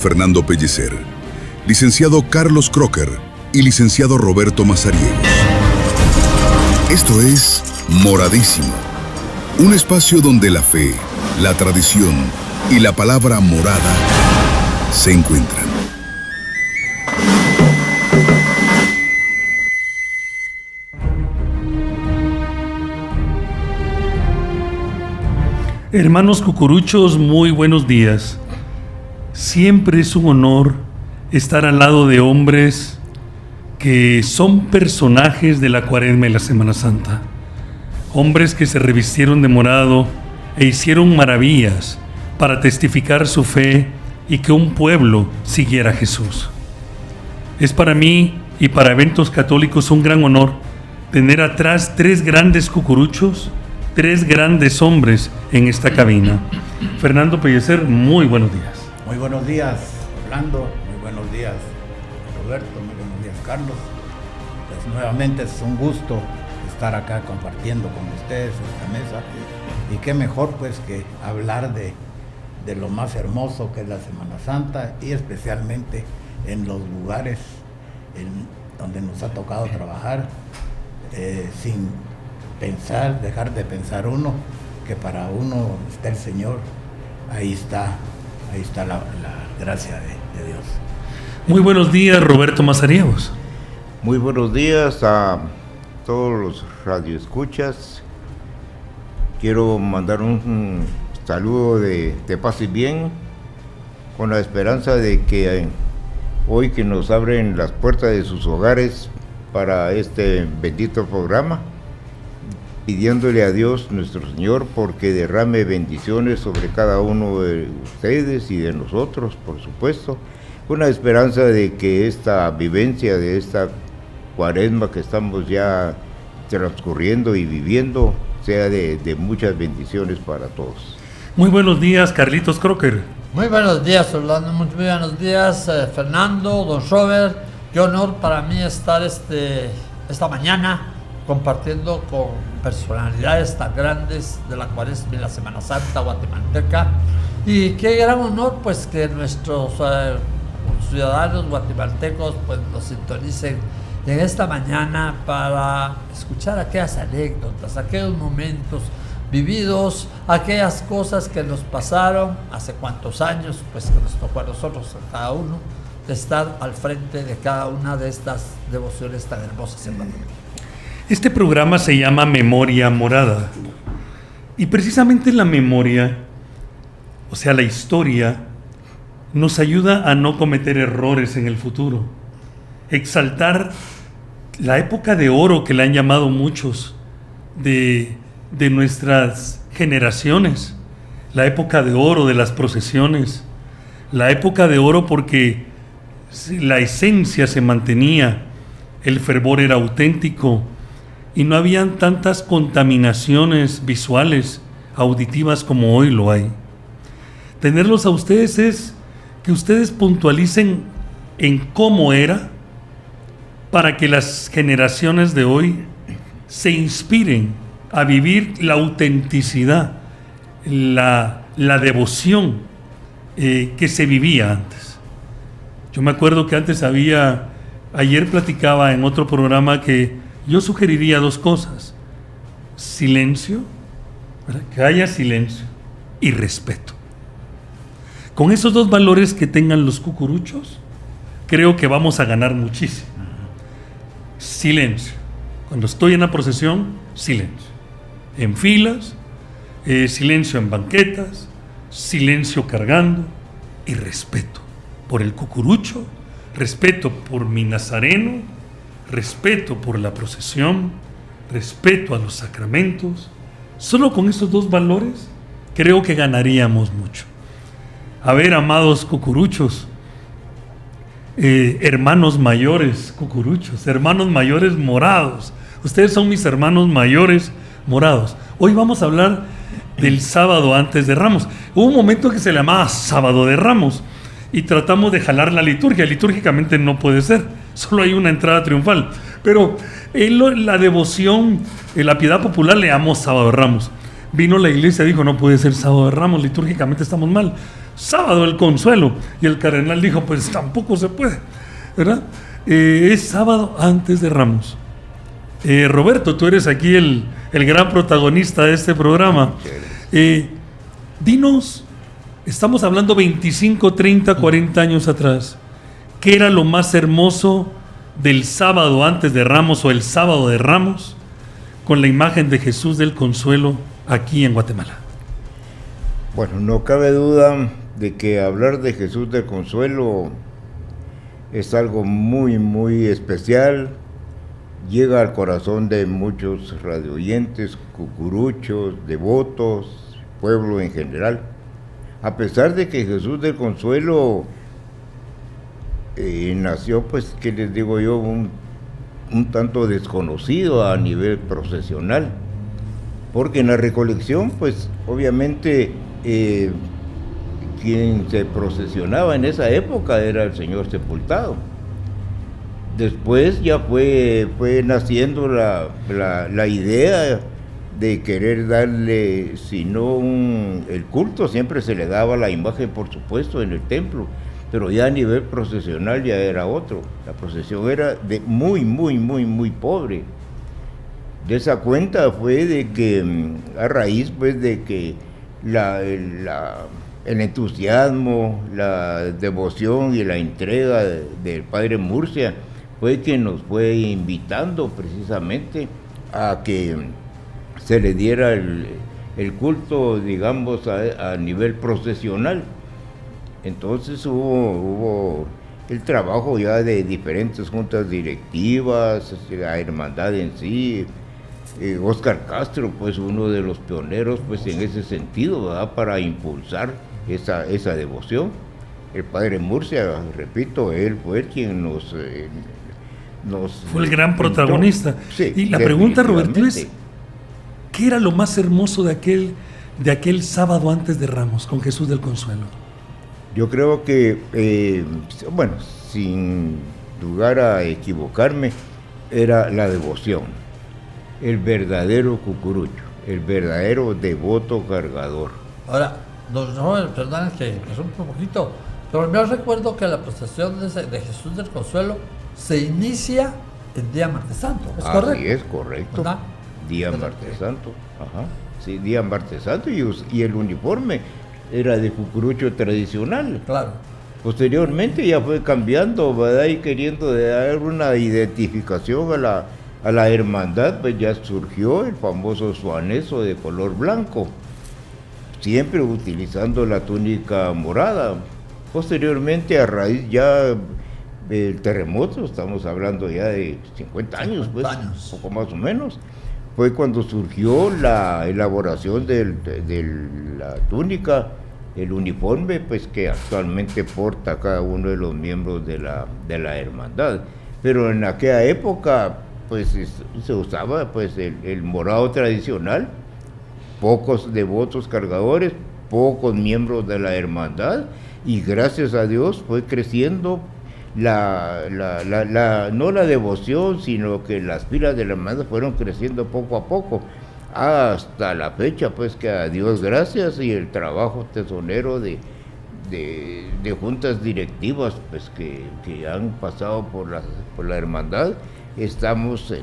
Fernando Pellicer, licenciado Carlos Crocker y licenciado Roberto Mazariegos. Esto es Moradísimo, un espacio donde la fe, la tradición y la palabra morada se encuentran. Hermanos cucuruchos, muy buenos días. Siempre es un honor estar al lado de hombres que son personajes de la Cuaresma y la Semana Santa. Hombres que se revistieron de morado e hicieron maravillas para testificar su fe y que un pueblo siguiera a Jesús. Es para mí y para Eventos Católicos un gran honor tener atrás tres grandes cucuruchos, tres grandes hombres en esta cabina. Fernando Pellicer, muy buenos días. Muy buenos días, Orlando. Muy buenos días, Roberto. Muy buenos días, Carlos. Pues nuevamente es un gusto estar acá compartiendo con ustedes esta mesa. Y qué mejor pues que hablar de lo más hermoso que es la Semana Santa y especialmente en los lugares donde nos ha tocado trabajar sin pensar, dejar de pensar uno, que para uno está el Señor, ahí está la gracia de Dios. Muy buenos días, Roberto Mazariegos. Muy buenos días a todos los radioescuchas. Quiero mandar un saludo de paz y bien, con la esperanza de que hoy que nos abren las puertas de sus hogares para este bendito programa, pidiéndole a Dios nuestro Señor porque derrame bendiciones sobre cada uno de ustedes y de nosotros, por supuesto, con la esperanza de que esta vivencia de esta Cuaresma que estamos ya transcurriendo y viviendo sea de muchas bendiciones para todos. Muy buenos días, Carlitos Crocker. Muy buenos días, Orlando. Muy buenos días, Fernando, don Robert. Qué honor para mí estar esta mañana compartiendo con personalidades tan grandes de la Cuaresma y la Semana Santa guatemalteca. Y qué gran honor pues que nuestros ciudadanos guatemaltecos pues nos sintonicen en esta mañana para escuchar aquellas anécdotas, aquellos momentos vividos, aquellas cosas que nos pasaron hace cuántos años, pues que nos tocó a nosotros, a cada uno, de estar al frente de cada una de estas devociones tan hermosas, hermano. Este programa se llama Memoria Morada. Y precisamente la memoria, o sea, la historia, nos ayuda a no cometer errores en el futuro. Exaltar la época de oro que le han llamado muchos de nuestras generaciones. La época de oro de las procesiones. La época de oro porque la esencia se mantenía, el fervor era auténtico, y no habían tantas contaminaciones visuales, auditivas como hoy lo hay. Tenerlos a ustedes es que ustedes puntualicen en cómo era para que las generaciones de hoy se inspiren a vivir la autenticidad, la devoción que se vivía antes. Yo me acuerdo que antes ayer platicaba en otro programa que yo sugeriría dos cosas: silencio, ¿verdad? Que haya silencio, y respeto. Con esos dos valores que tengan los cucuruchos, creo que vamos a ganar muchísimo. Silencio. Cuando estoy en la procesión, silencio. En filas, silencio en banquetas, silencio cargando, y respeto por el cucurucho, respeto por mi nazareno, respeto por la procesión, respeto a los sacramentos. Solo con esos dos valores creo que ganaríamos mucho. A ver, amados cucuruchos, hermanos mayores cucuruchos, hermanos mayores morados, ustedes son mis hermanos mayores morados. Hoy vamos a hablar del sábado antes de Ramos. Hubo un momento que se llamaba Sábado de Ramos y tratamos de jalar la liturgia. Litúrgicamente no puede ser, solo hay una entrada triunfal, pero la devoción, la piedad popular le llamó Sábado de Ramos. Vino la iglesia y dijo: no puede ser Sábado de Ramos, litúrgicamente estamos mal. sábado el consuelo. Y el cardenal dijo, pues tampoco se puede, ¿verdad? Es sábado antes de Ramos. Roberto, tú eres aquí el gran protagonista de este programa. Dinos, estamos hablando 25, 30, 40 años atrás. ¿Qué era lo más hermoso del sábado antes de Ramos o el sábado de Ramos con la imagen de Jesús del Consuelo aquí en Guatemala? Bueno, no cabe duda de que hablar de Jesús del Consuelo es algo muy, muy especial. Llega al corazón de muchos radioyentes, cucuruchos, devotos, pueblo en general. A pesar de que Jesús del Consuelo nació, pues, ¿qué les digo yo? Un tanto desconocido a nivel procesional, porque en la recolección, pues, obviamente, quien se procesionaba en esa época era el Señor sepultado. Después ya fue naciendo la idea de querer darle, si no el culto, siempre se le daba la imagen, por supuesto, en el templo, pero ya a nivel procesional ya era otro. La procesión era de muy, muy, muy, muy pobre. De esa cuenta fue de que, a raíz pues de que el entusiasmo, la devoción y la entrega del Padre Murcia fue quien nos fue invitando precisamente a que se le diera el culto, digamos, a nivel procesional. Entonces hubo el trabajo ya de diferentes juntas directivas, la hermandad en sí. Óscar Castro, pues uno de los pioneros pues en ese sentido, ¿verdad?, para impulsar esa devoción. El Padre Murcia, repito, él fue quien nos fue el gran protagonista. Sí, y la pregunta, Roberto, es ¿qué era lo más hermoso de aquel sábado antes de Ramos con Jesús del Consuelo? Yo creo que, bueno, sin lugar a equivocarme, era la devoción, el verdadero cucurucho, el verdadero devoto cargador. Ahora, perdón que interrumpa un poquito, pero yo recuerdo que la procesión de Jesús del Consuelo se inicia el día Martes Santo, ¿es correcto? Así es, correcto. ¿Verdad? Día Martes Santo, ajá. Sí, día Martes Santo, y el uniforme era de cucurucho tradicional. Claro. Posteriormente ya fue cambiando, ¿verdad? Y queriendo dar una identificación a la hermandad, pues ya surgió el famoso suaneso de color blanco, siempre utilizando la túnica morada. Posteriormente, a raíz ya del terremoto, estamos hablando ya de 50 años, pues, poco más o menos, fue cuando surgió la elaboración de la túnica, el uniforme, pues, que actualmente porta cada uno de los miembros de la hermandad. Pero en aquella época, pues, se usaba, pues, el morado tradicional, pocos devotos cargadores, pocos miembros de la hermandad, y gracias a Dios fue creciendo no la devoción, sino que las filas de la hermandad fueron creciendo poco a poco, hasta la fecha, pues, que a Dios gracias, y el trabajo tesonero de juntas directivas, pues, que han pasado por la hermandad, estamos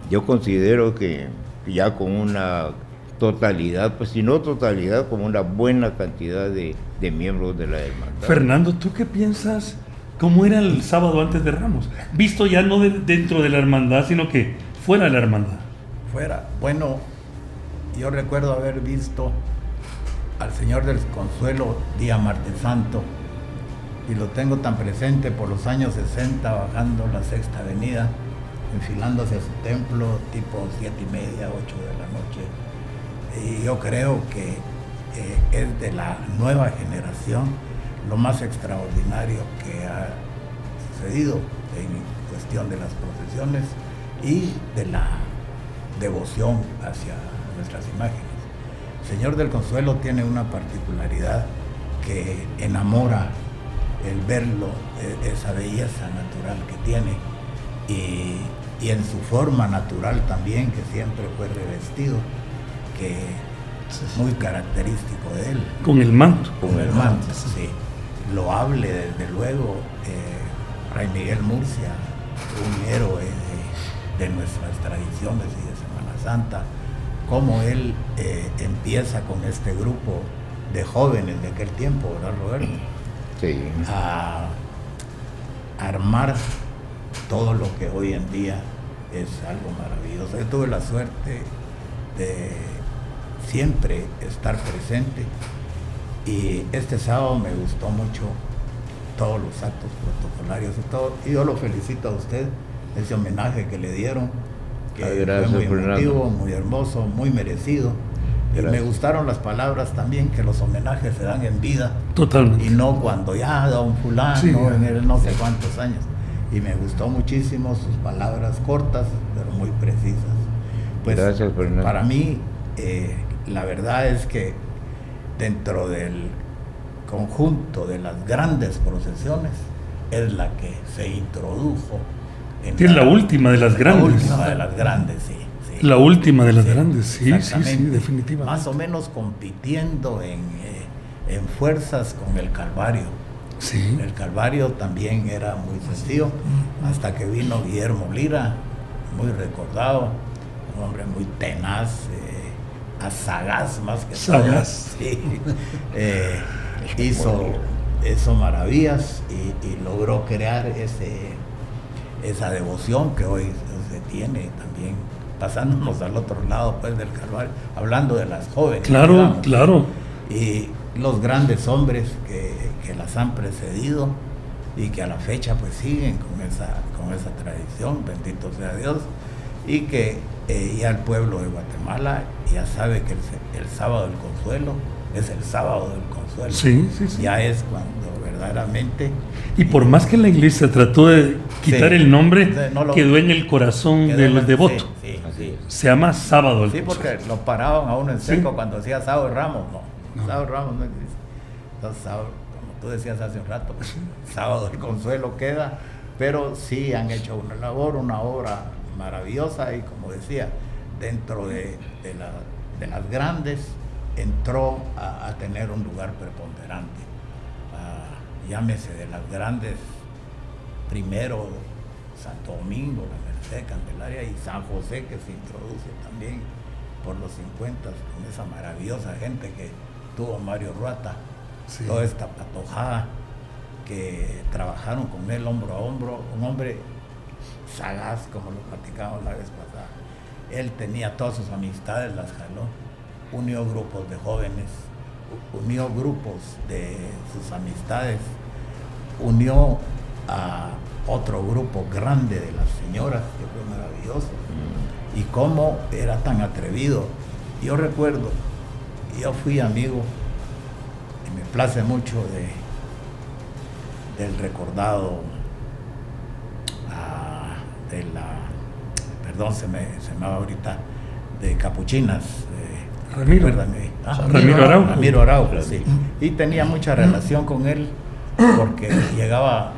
yo considero que ya con una totalidad, pues si no totalidad, con una buena cantidad de miembros de la hermandad. Fernando, ¿tú qué piensas? ¿Cómo era el sábado antes de Ramos? Visto ya no dentro de la hermandad, sino que fuera de la hermandad. Fuera. Bueno, yo recuerdo haber visto al Señor del Consuelo día Martes Santo, y lo tengo tan presente por los años 60, bajando la Sexta Avenida, enfilándose a su templo tipo 7:30, 8 de la noche. Y yo creo que es de la nueva generación lo más extraordinario que ha sucedido en cuestión de las procesiones y de la devoción hacia nuestras imágenes. El Señor del Consuelo tiene una particularidad que enamora el verlo, esa belleza natural que tiene, y en su forma natural también, que siempre fue revestido, que muy característico de él. Con el manto. Con el manto, sí. Loable, desde luego, Fray Miguel Murcia, un héroe de nuestras tradiciones y de Semana Santa, cómo él empieza con este grupo de jóvenes de aquel tiempo, ¿verdad, Roberto? Sí. A armar todo lo que hoy en día es algo maravilloso. Yo tuve la suerte de siempre estar presente y este sábado me gustó mucho todos los actos protocolarios y todo, y yo lo felicito a usted, ese homenaje que le dieron, que gracias, fue muy emotivo, Fernando. muy hermoso, muy merecido. Gracias. Y me gustaron las palabras también, que los homenajes se dan en vida Totalmente. y no cuando ya don fulano, Sí, en el no sé cuántos años. Y me gustó muchísimo sus palabras cortas, pero muy precisas. Pues Gracias, Fernando. para mí, la verdad es que dentro del conjunto de las grandes procesiones, es la que se introdujo. Es la última de las grandes. La última de las grandes, sí. Sí. La última de las Sí, grandes, sí, exactamente. definitivamente. Más o menos compitiendo en fuerzas con el Calvario. Sí. El Calvario también era muy sencillo, hasta que vino Guillermo Lira, muy recordado, un hombre muy tenaz, sagaz más que Sagaz. todo. Sí. Hizo maravillas y logró crear esa devoción que hoy se tiene también, pasándonos al otro lado pues del Calvario, hablando de las jóvenes. Claro, digamos, claro. y los grandes hombres que las han precedido y que a la fecha pues siguen con esa tradición, bendito sea Dios, y que ya el pueblo de Guatemala ya sabe que el sábado del consuelo es el sábado del consuelo. Sí. Ya es cuando verdaderamente Y por más que la iglesia trató de quitar Sí. el nombre, Sí, no lo- quedó en el corazón quedó del en- devoto. Sí. Se llama sábado el Sí, consuelo. porque lo paraban a uno en seco Sí. cuando decía sábado de Ramos, No. sábado de Ramos no existe. Entonces, sábado, como tú decías hace un rato, pues, sábado del consuelo queda, pero sí han hecho una obra maravillosa y como decía, dentro de las grandes entró a tener un lugar preponderante. Llámese de las grandes, primero Santo Domingo, la Merced, Candelaria y San José, que se introduce también por los 50 con esa maravillosa gente que tuvo Mario Ruata, Sí. toda esta patojada que trabajaron con él hombro a hombro, un hombre sagaz, como lo platicamos la vez pasada. Él tenía todas sus amistades, las jaló, unió grupos de jóvenes, unió grupos de sus amistades, unió a otro grupo grande de las señoras, que fue maravilloso. Y cómo era tan atrevido. Yo recuerdo, yo fui amigo, y me place mucho del recordado, perdón, se me va ahorita, de Capuchinas. Ramiro. Recuérdame. Ramiro Araujo. Ramiro Araujo, sí. Y tenía mucha relación con él porque llegaba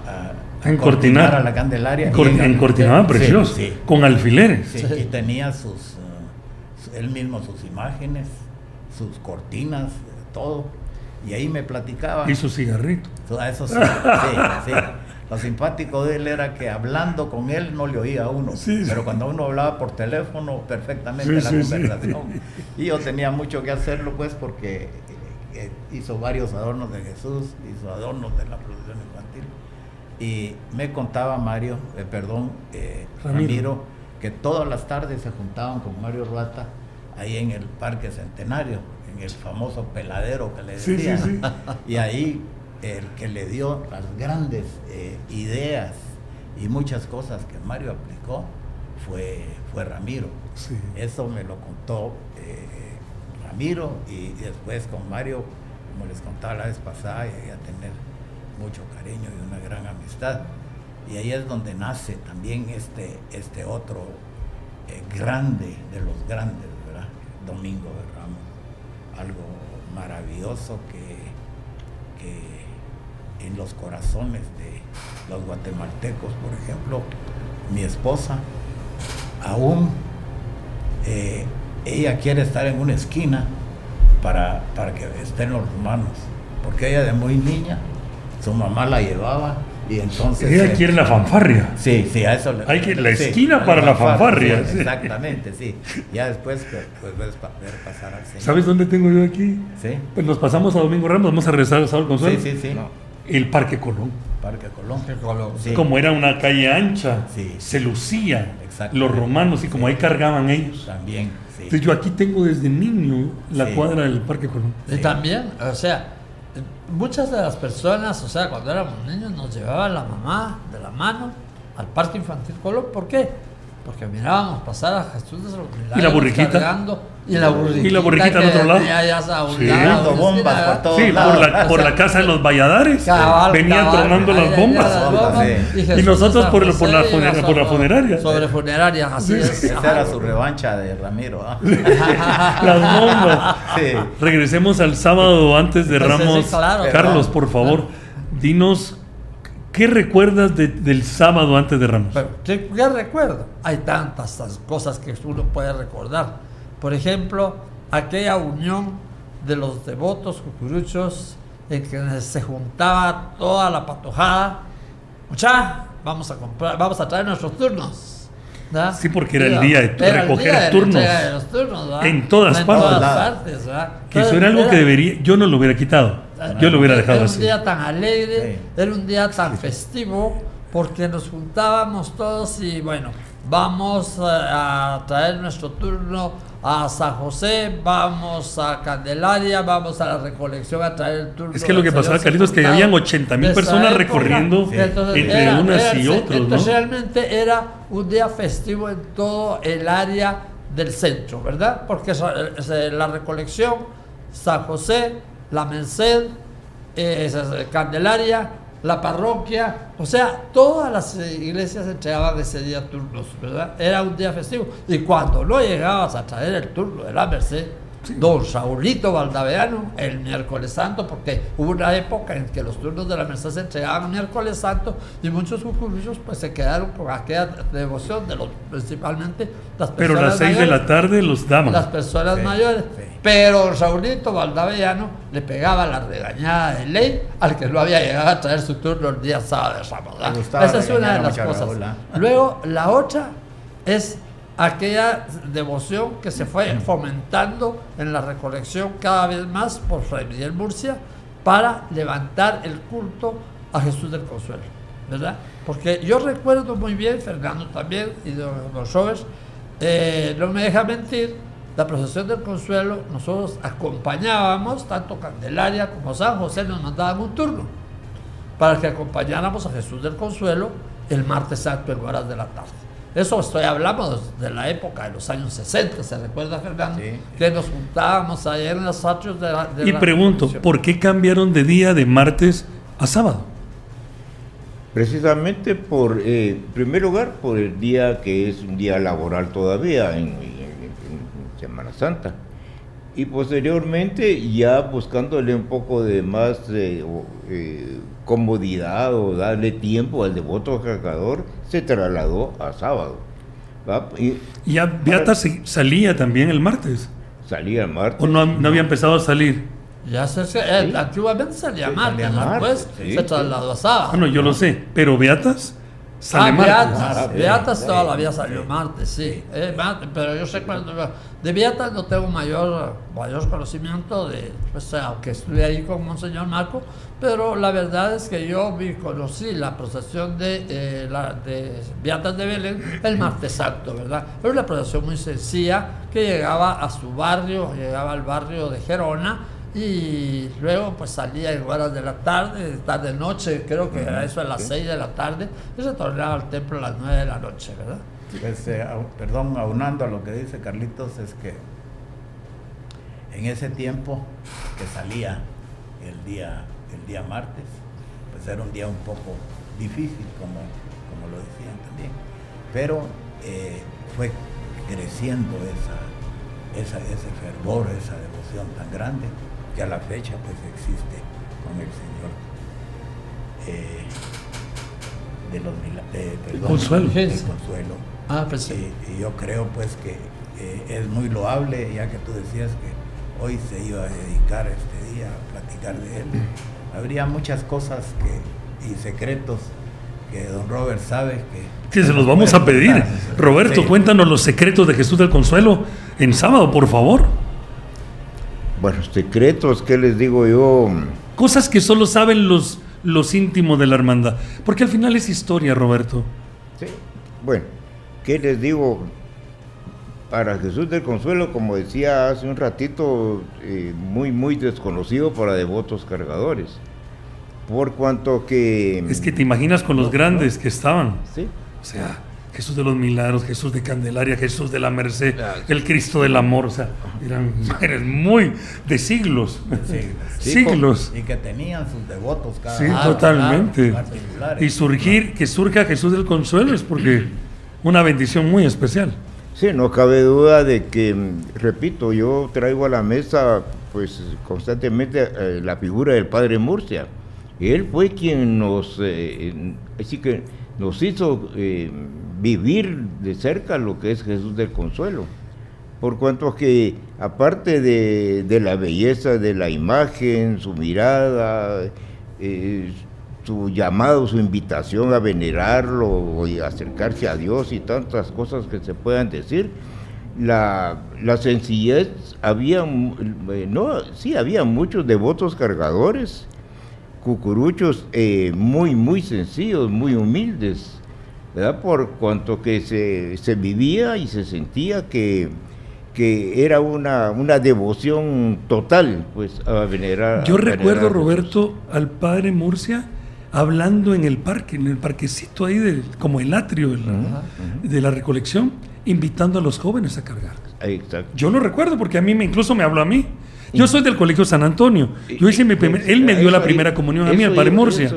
a encortinar a la Candelaria. Encortinaba precioso, Sí, con alfileres. sí, y tenía él mismo sus imágenes, sus cortinas, todo. Y ahí me platicaba. Y su cigarrito. Eso sí. Lo simpático de él era que hablando con él no le oía a uno, Sí, sí. pero cuando uno hablaba por teléfono perfectamente Sí, la sí, conversación. Y yo tenía mucho que hacerlo pues porque hizo varios adornos de Jesús, hizo adornos de la procesión infantil. Y me contaba Ramiro, que todas las tardes se juntaban con Mario Ruata ahí en el Parque Centenario, en el famoso peladero que le Sí, decían. sí. Y ahí el que le dio las grandes ideas y muchas cosas que Mario aplicó fue Ramiro. Sí. Eso me lo contó Ramiro y después con Mario, como les contaba la vez pasada, llegué a tener mucho cariño y una gran amistad. Y ahí es donde nace también este otro grande de los grandes, ¿verdad? Domingo de Ramos. Algo maravilloso que en los corazones de los guatemaltecos, por ejemplo, mi esposa, aún ella quiere estar en una esquina para que estén los romanos, porque ella de muy niña, su mamá la llevaba y entonces... Ella quiere la fanfarria. Sí, a eso le... Hay que la esquina para la fanfarria. Sí, exactamente, sí. Ya después pues ver pasar al Señor. ¿Sabes dónde tengo yo aquí? Sí. Pues nos pasamos a Domingo Ramos, vamos a regresar al Sábado Consuelo. Sí. No. El Parque Colón. Parque Colón. Sí. Sí. Como era una calle ancha, Sí. se lucía Exacto. los romanos y como ahí cargaban ellos. También, sí. Entonces yo aquí tengo desde niño la Sí. cuadra del Parque Colón. Y también, o sea, muchas de las personas, o sea, cuando éramos niños nos llevaba la mamá de la mano al Parque Infantil Colón. ¿Por qué? Porque mirábamos pasar a Jesús de los Milagros. ¿Y la borriquita? Cargando, y la borriquita. al otro lado. Ya Sí. Dando bombas por todos Sí, lados. por la casa de los Valladares. Cabal, Venían cabal, tronando las bombas. Sí. Y nosotros por la funeraria. Sobre funeraria, así es. Esa era su revancha de Ramiro. ¿Ah? Las bombas. Sí. Regresemos al sábado antes de Sí, Ramos. claro. Carlos, por favor, dinos, ¿qué recuerdas del sábado antes de Ramos? Pero, ¿qué recuerdo? Hay tantas cosas que uno puede recordar. Por ejemplo, aquella unión de los devotos cucuruchos en que se juntaba toda la patojada. Mucha, vamos a traer nuestros turnos. ¿verdad? Sí, porque era el día de recoger turnos. De los turnos, ¿verdad? En todas partes. Partes, ¿verdad? Que eso era algo que debería, yo no lo hubiera quitado. Yo lo hubiera dejado Era así. un día tan alegre, Sí. era un día tan festivo, porque nos juntábamos todos y bueno, vamos a traer nuestro turno a San José, vamos a Candelaria, vamos a la recolección a traer el turno. Es que lo que del pasaba, Señor Carlitos, que sepultado habían 80,000 de esa personas época. recorriendo Entonces, entre unas y otros, entonces ¿no? realmente era un día festivo en todo el área del centro, ¿verdad? Porque la recolección, San José, la Merced, Candelaria, la parroquia, o sea, todas las iglesias entregaban ese día turnos, ¿verdad? Era un día festivo. Y cuando no llegabas a traer el turno de la Merced, don Saulito Valdaveano, el miércoles santo, porque hubo una época en que los turnos de la Merced se entregaban el miércoles santo y muchos cucuruchos pues se quedaron con aquella devoción de los, principalmente las personas Pero a las 6 de mayores. la tarde los daban. Las personas Sí, mayores. sí. Pero Saulito Valdavellano le pegaba la regañada de ley al que no había llegado a traer su turno el día sábado de Ramadán. Le gustaba Esa es una de regañar a las mucha cosas. Raúl, ¿ah? Luego, la otra es aquella devoción que se fue fomentando en la recolección cada vez más por Fray Miguel Murcia para levantar el culto a Jesús del Consuelo, ¿verdad? Porque yo recuerdo muy bien, Fernando también y don Robert, no me deja mentir, la procesión del Consuelo, nosotros acompañábamos, tanto Candelaria como San José nos mandaban un turno para que acompañáramos a Jesús del Consuelo el martes santo en horas de la tarde. Eso estoy hablando de la época de los años 60, ¿se recuerda, Fernando? Sí. Que nos juntábamos allá en los atrios de la Y pregunto, procesión. ¿por qué cambiaron de día de martes a sábado? Precisamente en primer lugar, por el día que es un día laboral todavía en Semana Santa. Y posteriormente, ya buscándole un poco de más comodidad o darle tiempo al devoto cargador, se trasladó a sábado. ¿va? Y Y ya Beata salía también el martes. salía el martes. ¿O no había empezado a salir? Ya antiguamente salía Sí, martes, salía martes, después sí, se trasladó a sábado. Bueno, yo lo sé, pero Beatas sale martes. Beatas, Beatas sí, toda la vida sí. salió martes, sí. Pero yo sé cuando de Beatas no tengo mayor conocimiento de, pues, aunque estuve ahí con Monseñor Marco, pero la verdad es que yo conocí la procesión de Beatas de Belén el martes santo, ¿verdad? Era una procesión muy sencilla que llegaba a su barrio, llegaba al barrio de Gerona, y luego pues salía en horas de la tarde noche, creo que era eso a las 6 de la tarde, y retornaba al templo a las 9 de la noche, ¿verdad? Pues, aunando a lo que dice Carlitos, es que en ese tiempo que salía el día martes, pues era un día un poco difícil, como lo decían también, pero fue creciendo ese fervor, esa devoción tan grande, que a la fecha pues existe con el Señor Consuelo. del Consuelo. Ah, pues sí. Y yo creo pues que es muy loable, ya que tú decías que hoy se iba a dedicar este día a platicar de él. Habría muchas cosas y secretos que don Robert sabe que se los vamos a pedir. Roberto, sí. Cuéntanos los secretos de Jesús del Consuelo en sábado, por favor. Bueno, secretos, ¿qué les digo yo? Cosas que solo saben los íntimos de la hermandad. Porque al final es historia, Roberto. Sí. Bueno, ¿qué les digo? Para Jesús del Consuelo, como decía hace un ratito, muy, muy desconocido para devotos cargadores. Por cuanto que... Es que te imaginas con los grandes que estaban. Sí. O sea, Jesús de los Milagros, Jesús de Candelaria, Jesús de la Merced, el Cristo del Amor. O sea, eran muy de siglos. Siglos. Y que tenían sus devotos cada Sí, uno, totalmente. particulares. Y que surja Jesús del Consuelo es porque una bendición muy especial. Sí, no cabe duda de que, repito, yo traigo a la mesa pues constantemente la figura del Padre Murcia. Él fue quien nos hizo vivir de cerca lo que es Jesús del Consuelo. Por cuanto que, aparte de la belleza de la imagen, su mirada, su llamado, su invitación a venerarlo y acercarse a Dios y tantas cosas que se puedan decir, la sencillez, había muchos devotos cargadores, cucuruchos muy, muy sencillos, muy humildes, ¿verdad? Por cuanto que se vivía y se sentía que era una devoción total, pues, a venerar. Yo recuerdo, Roberto, al Padre Murcia hablando en el parque, en el parquecito ahí, como el atrio de la recolección, invitando a los jóvenes a cargar. Exacto. Yo lo recuerdo porque incluso me habló a mí. Yo soy del Colegio San Antonio. Yo hice él me dio la primera comunión a mí, al Padre Murcia.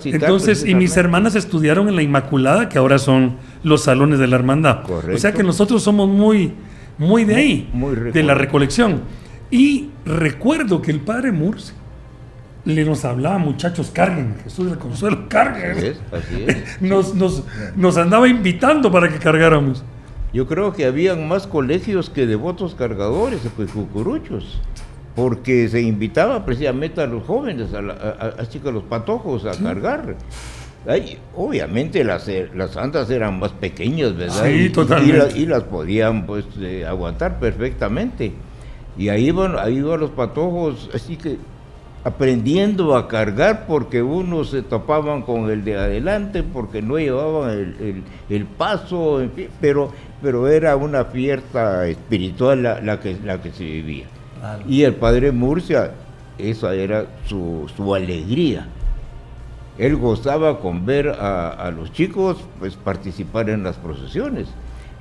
Entonces, y mis hermanas estudiaron en la Inmaculada, que ahora son los salones de la hermandad. Correcto. O sea que nosotros somos muy de ahí, de la recolección. Y recuerdo que el Padre Murcia nos hablaba, muchachos, carguen, Jesús del Consuelo, carguen. Así es. Nos andaba invitando para que cargáramos. Yo creo que habían más colegios que devotos cargadores, pues cucuruchos, porque se invitaba precisamente a los jóvenes, así que a los patojos, a cargar. Obviamente las andas eran más pequeñas, ¿verdad? Sí, totalmente. Y las podían pues aguantar perfectamente. Y ahí iban los patojos, así que aprendiendo a cargar, porque unos se topaban con el de adelante porque no llevaban el paso, en fin, pero era una fiesta espiritual la que se vivía. Claro. Y el Padre Murcia, esa era su alegría. Él gozaba con ver a los chicos pues participar en las procesiones.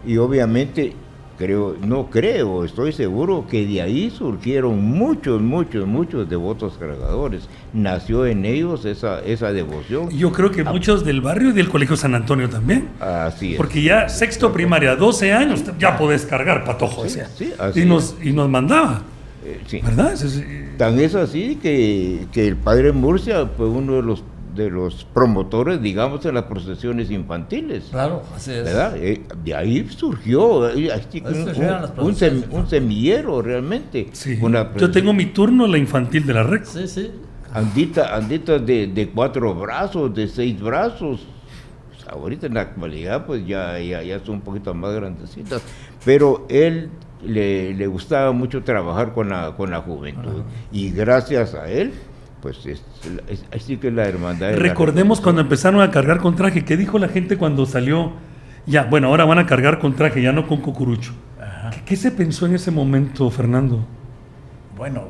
Y obviamente estoy seguro que de ahí surgieron muchos devotos cargadores. Nació en ellos esa devoción. Yo creo que muchos del barrio y del Colegio San Antonio también. Así es. Porque ya sexto primaria, 12 años, ya podés cargar, patojo. Sí, decía. sí, así y nos mandaba. Sí. ¿Verdad? Tan es así que el Padre Murcia fue uno de los promotores, digamos, de las procesiones infantiles. Claro, así es. ¿Verdad? De ahí surgió un semillero realmente. Sí. Yo tengo mi turno, la infantil de la REC. Sí, sí. Anditas de 4 brazos, de 6 brazos. Pues ahorita en la actualidad pues ya son un poquito más grandecitas. Pero él le gustaba mucho trabajar con la juventud. Y gracias a él, pues así que la hermandad. Recordemos cuando empezaron a cargar con traje. ¿Qué dijo la gente cuando salió? Ya, bueno, ahora van a cargar con traje, ya no con cucurucho. ¿Qué se pensó en ese momento, Fernando? Bueno,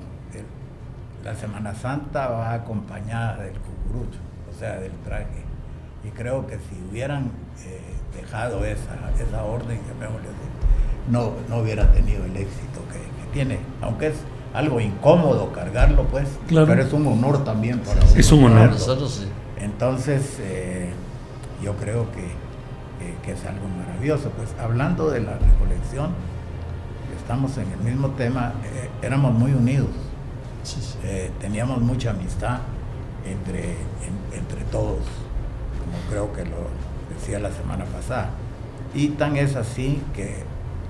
la Semana Santa va acompañada del cucurucho, o sea, del traje. Y creo que si hubieran dejado esa orden, no hubiera tenido el éxito que tiene, aunque es algo incómodo cargarlo, pues, claro. Pero es un honor también para uno. Es un honor. Nosotros sí. Entonces, yo creo que es algo maravilloso. Pues, hablando de la recolección, estamos en el mismo tema, éramos muy unidos, Sí. teníamos mucha amistad entre todos, como creo que lo decía la semana pasada. Y tan es así que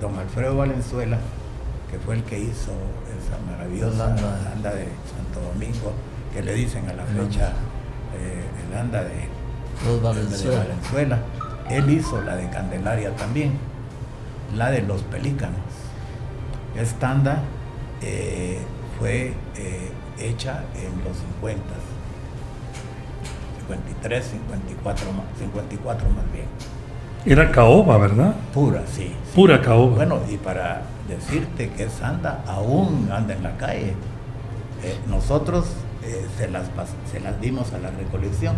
don Alfredo Valenzuela, que fue el que hizo esa maravillosa anda de Santo Domingo, que le dicen a la fecha el anda de Valenzuela. Él hizo la de Candelaria también, la de los Pelícanos. Esta anda fue hecha en los 50, 53, 54 más bien. Era caoba, ¿verdad? Pura, sí. Pura caoba. Bueno, y para decirte que esa anda aún anda en la calle, nosotros se las dimos a la recolección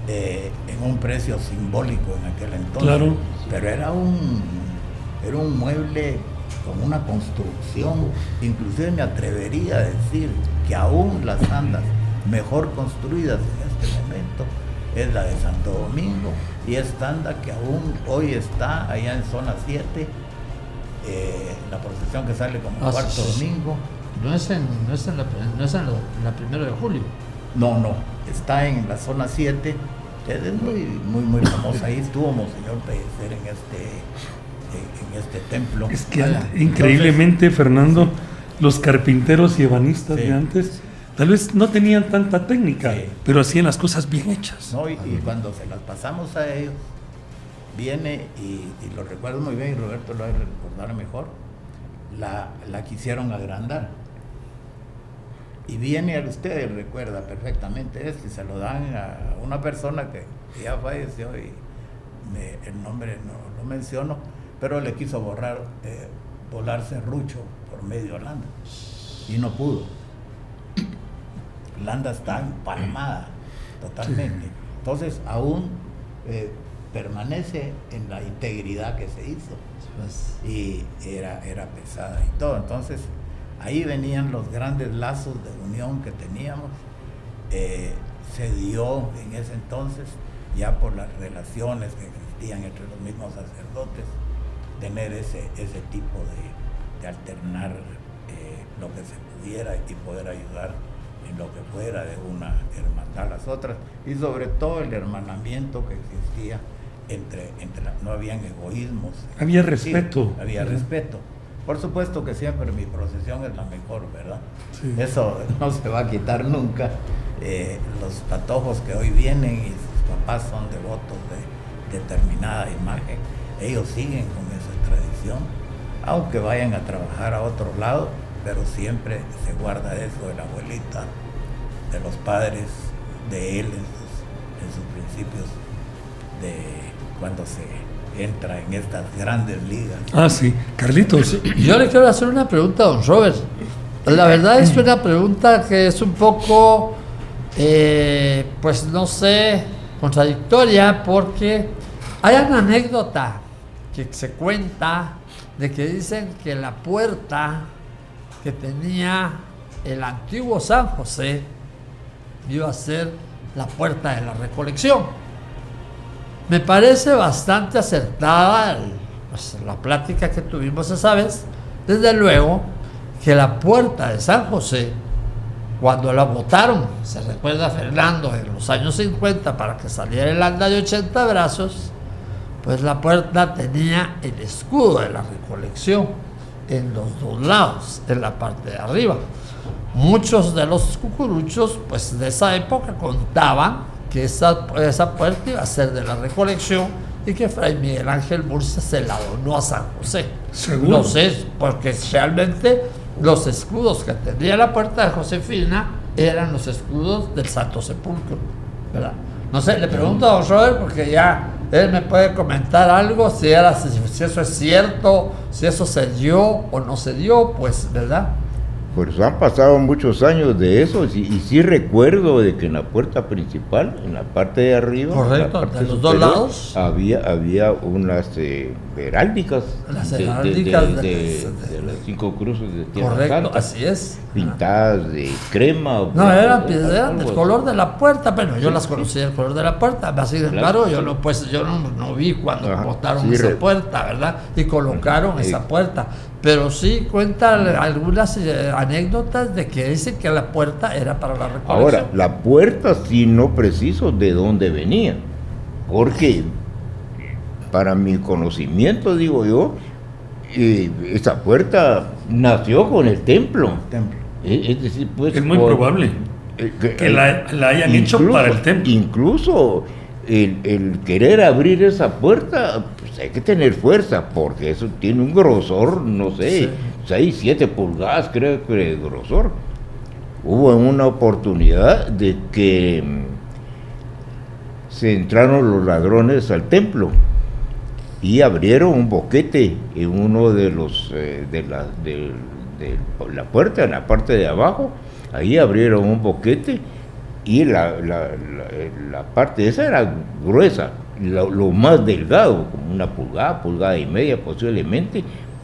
en un precio simbólico en aquel entonces. Claro. Pero era un mueble con una construcción, inclusive me atrevería a decir que aún las andas mejor construidas en este momento es la de Santo Domingo, y esta anda que aún hoy está allá en zona 7, la procesión que sale como el cuarto domingo. No es en la 1 de julio. No, está en la zona 7, es muy famosa. Ahí estuvo Monseñor Pellecer en este templo. Es que increíblemente, Fernando, los carpinteros y ebanistas Sí. de antes tal vez no tenían tanta técnica, Sí. pero hacían las cosas bien hechas. ¿No? Y cuando se las pasamos a ellos, viene, y lo recuerdo muy bien, y Roberto lo va a recordar mejor, la quisieron agrandar. Y viene, usted recuerda perfectamente esto, y se lo dan a una persona que ya falleció, y el nombre no lo menciono, pero le quiso volar serrucho por medio de Landa, y no pudo. Landa está empalmada totalmente. Sí. Entonces aún permanece en la integridad que se hizo, y era pesada y todo. Entonces ahí venían los grandes lazos de unión que teníamos. Se dio en ese entonces, ya por las relaciones que existían entre los mismos sacerdotes, tener ese tipo de alternar lo que se pudiera y poder ayudar en lo que fuera de una hermandad a las otras, y sobre todo el hermanamiento que existía no habían egoísmos. Había respeto. Sí, había respeto. Por supuesto que siempre mi procesión es la mejor, ¿verdad? Sí. Eso no se va a quitar nunca. Los patojos que hoy vienen y sus papás son devotos de determinada imagen, ellos siguen con esa tradición, aunque vayan a trabajar a otro lado, pero siempre se guarda eso de la abuelita, de los padres, de él en sus principios, de cuando se entra en estas grandes ligas. Ah, sí. Carlitos. Yo le quiero hacer una pregunta a don Robert. La verdad es una pregunta que es un poco, pues no sé, contradictoria, porque hay una anécdota que se cuenta de que dicen que la puerta que tenía el antiguo San José iba a ser la puerta de la recolección. Me parece bastante acertada pues, la plática que tuvimos esa vez. Desde luego que la puerta de San José, cuando la botaron, se recuerda Fernando, en los años 50, para que saliera el anda de 80 brazos, pues la puerta tenía el escudo de la recolección en los dos lados, en la parte de arriba. Muchos de los cucuruchos pues de esa época contaban que esa puerta iba a ser de la recolección y que Fray Miguel Ángel Murcia se la donó a San José. ¿Seguro? No sé, porque realmente los escudos que tenía la puerta de Josefina eran los escudos del Santo Sepulcro, ¿verdad? No sé, le pregunto a don Robert porque ya él me puede comentar algo, si eso es cierto, si eso se dio o no se dio, pues, ¿verdad? Pues han pasado muchos años de eso, y sí recuerdo de que en la puerta principal, en la parte de arriba, correcto, parte de los superior, dos lados, había unas heráldicas, las heráldicas de las 5 cruces de Tierra correcto, Santa, así es, pintadas de crema. No, eran del color de la puerta, pero yo las conocí del color de la puerta, sin embargo, yo no vi cuando botaron esa puerta, ¿verdad? Y colocaron esa puerta, pero sí cuentan algunas anécdotas de que dicen que la puerta era para la recolección. Ahora, la puerta sí no preciso de dónde venía, porque para mi conocimiento, digo yo, esa puerta nació con el templo. Templo. Es decir, pues, Es muy probable que la hayan hecho para el templo. Incluso el querer abrir esa puerta, pues hay que tener fuerza, porque eso tiene un grosor, no sé, 6, 7 pulgadas creo que de grosor. Hubo una oportunidad de que se entraron los ladrones al templo y abrieron un boquete en uno de los de la puerta, en la parte de abajo. Ahí abrieron un boquete y la parte esa era gruesa, lo más delgado, como una pulgada, pulgada y media posiblemente.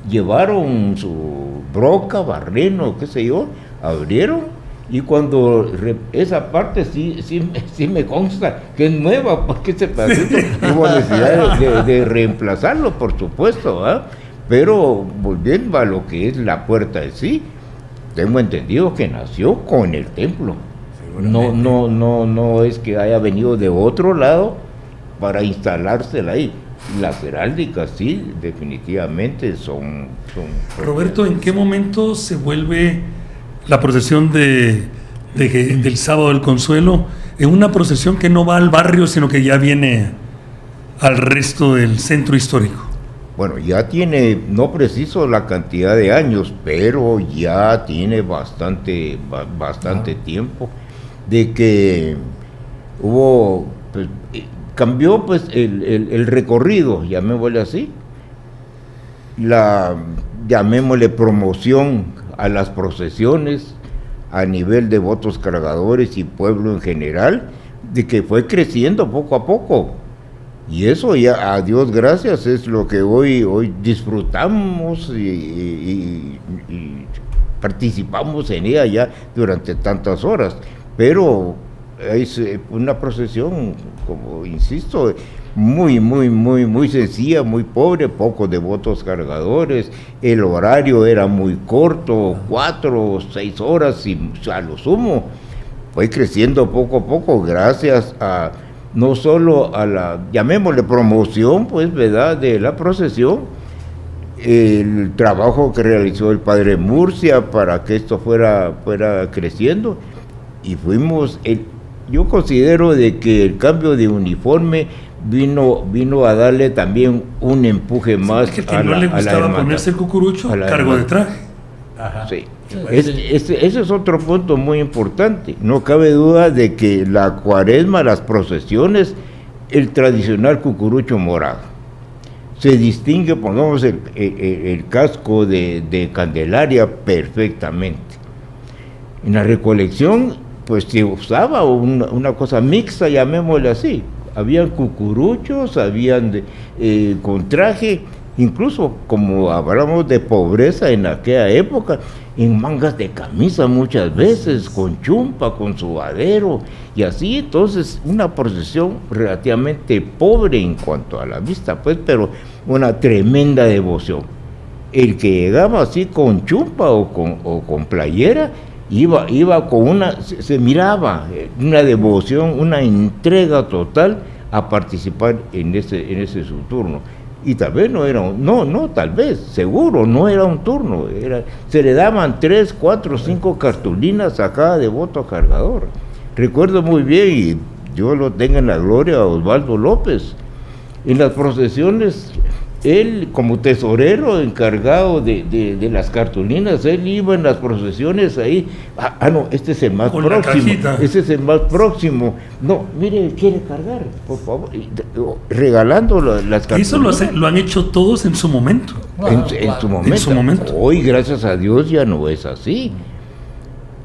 Llevaron su broca, barreno, qué sé yo, abrieron. Y cuando esa parte sí me consta que es nueva, porque ese pedacito hubo necesidad de reemplazarlo, por supuesto, ¿verdad? Pero volviendo a lo que es la puerta en sí, tengo entendido que nació con el templo. No es que haya venido de otro lado para instalársela ahí. Las heráldicas sí, definitivamente son Roberto, ¿en qué momento se vuelve la procesión del Sábado del Consuelo en una procesión que no va al barrio, sino que ya viene al resto del centro histórico? Bueno, ya tiene, no preciso la cantidad de años, pero ya tiene bastante tiempo de que hubo, pues, cambió pues el recorrido, llamémosle así, llamémosle promoción a las procesiones a nivel de votos cargadores y pueblo en general, de que fue creciendo poco a poco. Y eso ya, a Dios gracias, es lo que hoy disfrutamos y participamos en ella ya durante tantas horas. Pero es una procesión, como insisto, muy sencilla, muy pobre, pocos de votos cargadores. El horario era muy corto, 4 o 6 horas y a lo sumo. Fue creciendo poco a poco gracias a no solo a la, llamémosle promoción, pues, ¿verdad?, de la procesión, el trabajo que realizó el padre Murcia para que esto fuera creciendo, y yo considero de que el cambio de uniforme vino a darle también un empuje más que no le gustaba ponerse el cucurucho, cargo de traje. Ajá. Sí. Ese es otro punto muy importante. No cabe duda de que la cuaresma, las procesiones, el tradicional cucurucho morado, se distingue, pongamos el casco de Candelaria perfectamente. En la recolección, pues se usaba una cosa mixta, llamémosle así. Habían cucuruchos, habían con traje, incluso como hablamos de pobreza en aquella época, en mangas de camisa muchas veces, con chumpa, con sudadero, y así. Entonces una procesión relativamente pobre en cuanto a la vista, pues, pero una tremenda devoción. El que llegaba así con chumpa o con playera, iba con se miraba una devoción, una entrega total a participar en ese su turno. Y tal vez seguro no era un turno, se le daban 3, 4, 5 cartulinas a cada devoto cargador. Recuerdo muy bien, y Dios lo tenga en la gloria, a Osvaldo López, en las procesiones, él como tesorero encargado de las cartulinas, él iba en las procesiones ahí, no, este es el más próximo, no, mire, quiere cargar, por favor, regalando las cartulinas. Eso lo han hecho todos en su momento. En su momento. Hoy, gracias a Dios, ya no es así.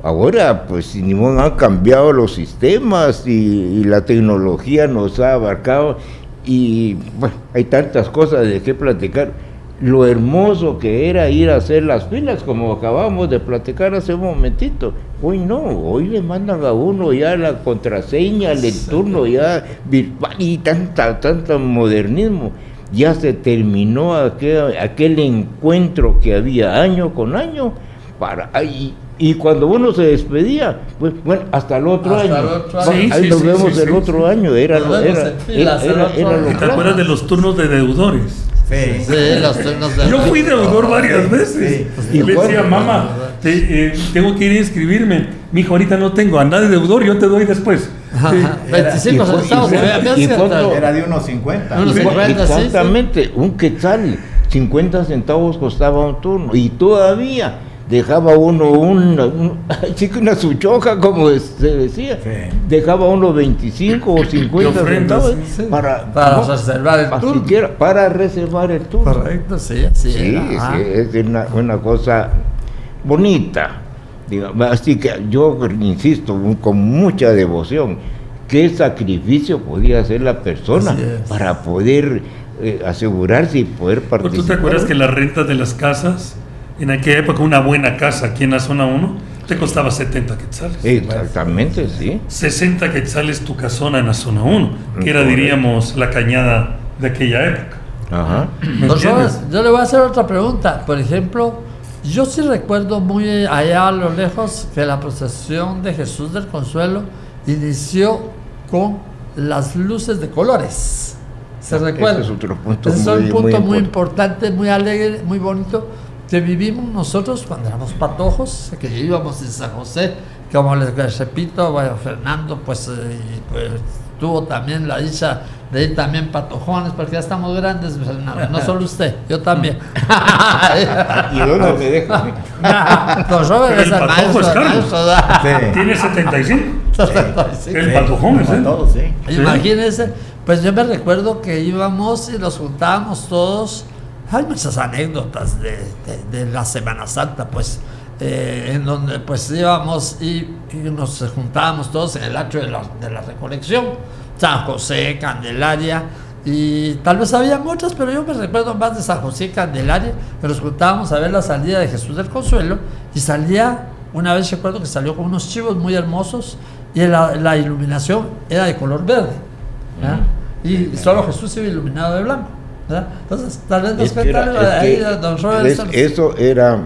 Ahora, pues, ni modo, han cambiado los sistemas y la tecnología nos ha abarcado. Y bueno, hay tantas cosas de qué platicar. Lo hermoso que era ir a hacer las filas, como acabamos de platicar hace un momentito. Hoy no, hoy le mandan a uno ya la contraseña, el turno ya virtual, y tanta modernismo. Ya se terminó aquel encuentro que había año con año y cuando uno se despedía, pues bueno, hasta el otro año. Ahí nos vemos el otro año. Era lo ¿Te acuerdas de los turnos de deudores? Sí. Sí, los turnos de... Yo fui deudor varias veces. Sí. Y le decía, mamá, tengo que ir a inscribirme. Mijo, ahorita no tengo a nadie deudor, yo te doy después. Ajá, 25 centavos. ¿Y cuánto? Era de unos 50. Unos 50, sí, Exactamente, un quetzal, 50 centavos costaba un turno. Y todavía dejaba uno una suchoja, como se decía. Sí. Dejaba uno 25 o 50 ofrendas, centavos sí. para reservar el turno. siquiera para reservar el turno. Correcto, sí, así Sí, era. Ajá. sí, es una cosa bonita. Digamos, así que yo insisto con mucha devoción, qué sacrificio podía hacer la persona Así es. para poder asegurarse y poder Pues, participar. ¿tú te acuerdas que las rentas de las casas, en aquella época una buena casa aquí en la zona 1, te costaba 70 quetzales? Exactamente, sí. 60 quetzales tu casona en la zona 1, que era, Correcto. diríamos, la cañada de aquella época. Ajá. ¿Me Don entiendes? Robert, yo le voy a hacer otra pregunta. Por ejemplo, yo sí recuerdo muy allá a lo lejos que la procesión de Jesús del Consuelo inició con las luces de colores. ¿Se recuerda? Ese es otro punto Ese es un muy punto muy importante. importante, muy alegre, muy bonito, que vivimos nosotros cuando éramos patojos, que íbamos en San José, como les repito, bueno, Fernando pues tuvo también la dicha de ir también patojones, porque ya estamos grandes, Fernando, no solo usted, yo también. ¿Y dónde me deja? Don Robert Pero es el el patojo maestro, es Carlos. maestro, Sí. Tiene 75. sí. El patojón, Como ¿eh? todos, sí. Imagínense, pues yo me recuerdo que íbamos y nos juntábamos todos. Hay muchas anécdotas de la Semana Santa, pues, en donde pues íbamos y nos juntábamos todos en el atrio de la recolección, San José, Candelaria, y tal vez había otras, pero yo me recuerdo más de San José y Candelaria, que nos juntábamos a ver la salida de Jesús del Consuelo, y salía, una vez recuerdo que salió con unos chivos muy hermosos, y la iluminación era de color verde, ¿verdad? Y solo Jesús iba iluminado de blanco, ¿verdad? Entonces, tal vez nos Es que era- cuentan es ahí, que don Robert. eso era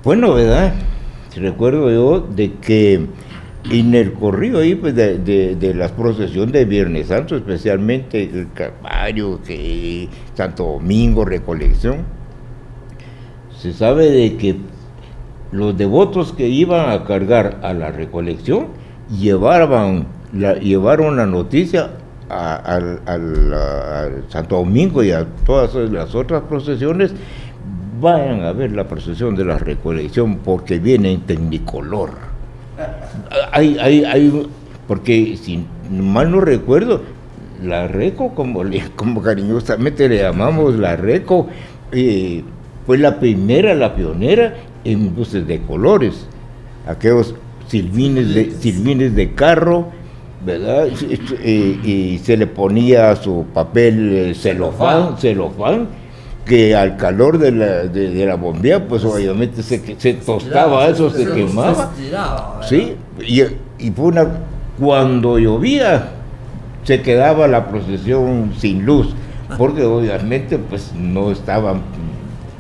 bueno, ¿verdad? Recuerdo yo de que en el corrido ahí pues, de la procesión de Viernes Santo, especialmente el Calvario, que Santo Domingo, Recolección, se sabe de que los devotos que iban a cargar a la recolección llevaron la noticia al Santo Domingo y a todas las otras procesiones. Vayan a ver la procesión de la recolección porque viene en tecnicolor. Porque si mal no recuerdo, la Reco, como cariñosamente le llamamos la Reco, fue la pionera en luces de colores. Aquellos silvines de carro, ¿verdad? Y se le ponía su papel celofán, que al calor de la bombilla, pues obviamente se tostaba eso, se quemaba. Sí, y fue cuando llovía, se quedaba la procesión sin luz, porque obviamente pues no estaban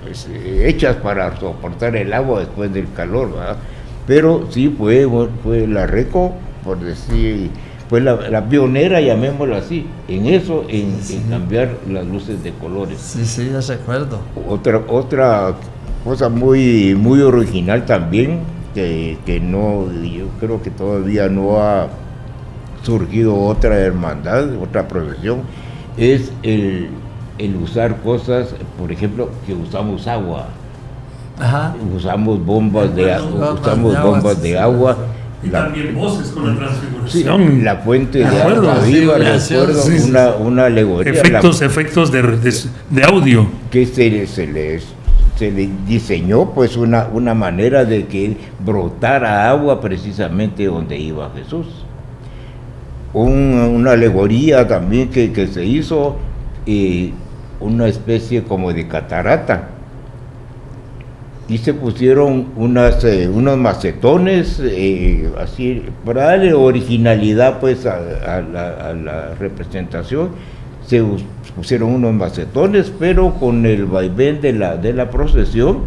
pues, hechas para soportar el agua después del calor, ¿verdad? Pero sí fue la Reco, por decir, fue la pionera, llamémoslo así, en eso, en cambiar las luces de colores. Sí, ya recuerdo. Otra cosa muy, muy original también, que no, yo creo que todavía no ha surgido otra hermandad, otra procesión, es el usar cosas, por ejemplo, que usamos agua. Ajá. Usamos bombas de sí, agua. Y también voces con la Sí, transfiguración. la fuente de acuerdo, agua viva, transfiguración, recuerdo sí, sí. una alegoría. Efectos de audio. Que se le diseñó pues una manera de que brotara agua precisamente donde iba Jesús. Una alegoría también que se hizo, una especie como de catarata, y se pusieron unos macetones así para darle originalidad pues a la representación. Se pusieron unos macetones, pero con el vaivén de la procesión